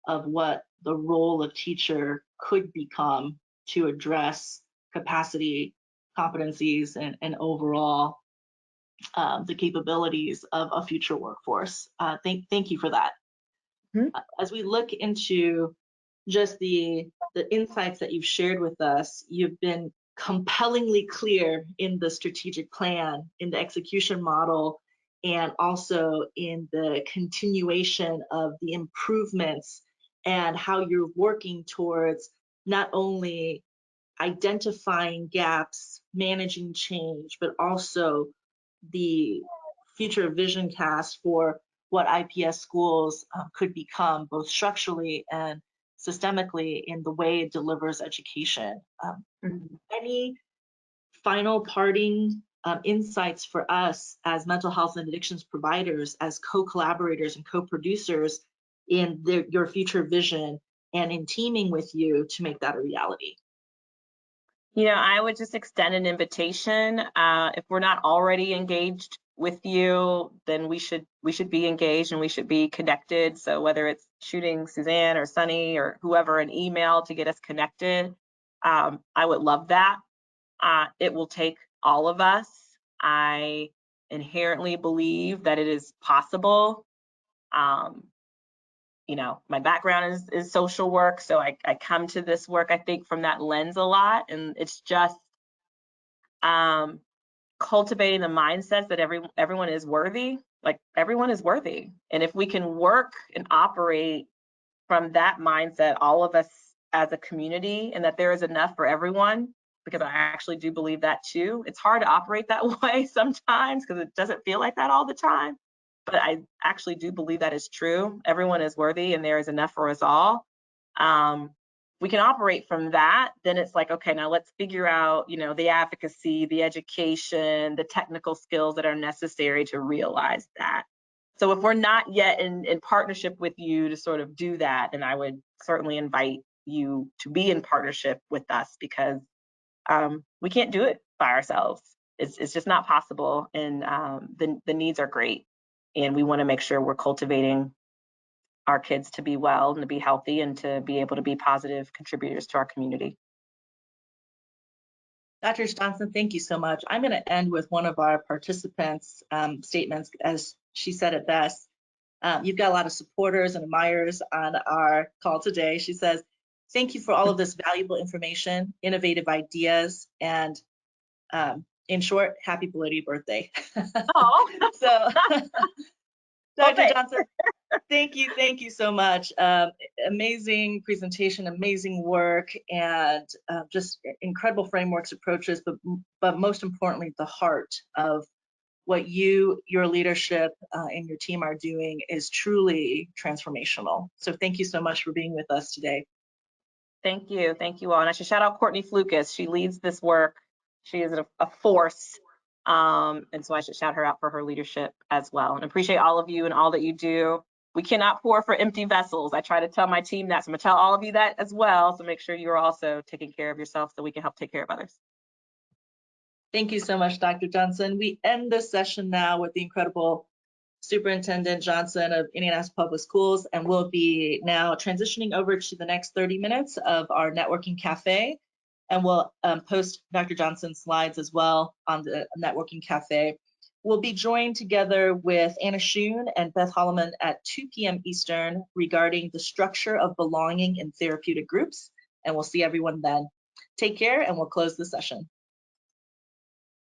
of what the role of teacher could become to address capacity, competencies, and overall the capabilities of a future workforce. Thank you for that. Mm-hmm. As we look into just the insights that you've shared with us, you've been compellingly clear in the strategic plan, in the execution model, and also in the continuation of the improvements and how you're working towards not only identifying gaps, managing change, but also the future vision cast for what IPS schools could become, both structurally and systemically, in the way it delivers education. Any final parting insights for us as mental health and addictions providers, as co-collaborators and co-producers in your future vision and in teaming with you to make that a reality? I would just extend an invitation. If we're not already engaged with you, then we should be engaged and we should be connected. So whether it's shooting Suzanne or Sunny or whoever an email to get us connected, I would love that. It will take all of us. I inherently believe that it is possible. My background is social work, so I come to this work, I think, from that lens a lot, and it's just cultivating the mindset that everyone is worthy. Like, everyone is worthy, and if we can work and operate from that mindset, all of us as a community, and that there is enough for everyone, because I actually do believe that too. It's hard to operate that way sometimes because it doesn't feel like that all the time. But I actually do believe that is true. Everyone is worthy and there is enough for us all. We can operate from that. Then it's like, okay, now let's figure out, the advocacy, the education, the technical skills that are necessary to realize that. So if we're not yet in partnership with you to sort of do that, then I would certainly invite you to be in partnership with us, because we can't do it by ourselves. It's just not possible. And the needs are great. And we want to make sure we're cultivating our kids to be well and to be healthy and to be able to be positive contributors to our community. Dr. Johnson, thank you so much. I'm going to end with one of our participants' statements, as she said it best. You've got a lot of supporters and admirers on our call today. She says, thank you for all of this valuable information, innovative ideas, and in short, happy belated birthday. Oh, so Dr. Okay. Johnson, thank you so much. Amazing presentation, amazing work, and just incredible frameworks, approaches, but most importantly, the heart of what your leadership and your team are doing is truly transformational. So thank you so much for being with us today. Thank you all. And I should shout out Courtney Flukas. She leads this work. She is a force. And so I should shout her out for her leadership as well. And appreciate all of you and all that you do. We cannot pour for empty vessels. I try to tell my team that, so I'm gonna tell all of you that as well. So make sure you're also taking care of yourself so we can help take care of others. Thank you so much, Dr. Johnson. We end this session now with the incredible Superintendent Johnson of Indianapolis Public Schools, and we'll be now transitioning over to the next 30 minutes of our networking cafe. and we'll post Dr. Johnson's slides as well on the networking cafe. We'll be joined together with Anna Schoon and Beth Holloman at 2 p.m. Eastern regarding the structure of belonging in therapeutic groups, and we'll see everyone then. Take care, and we'll close the session.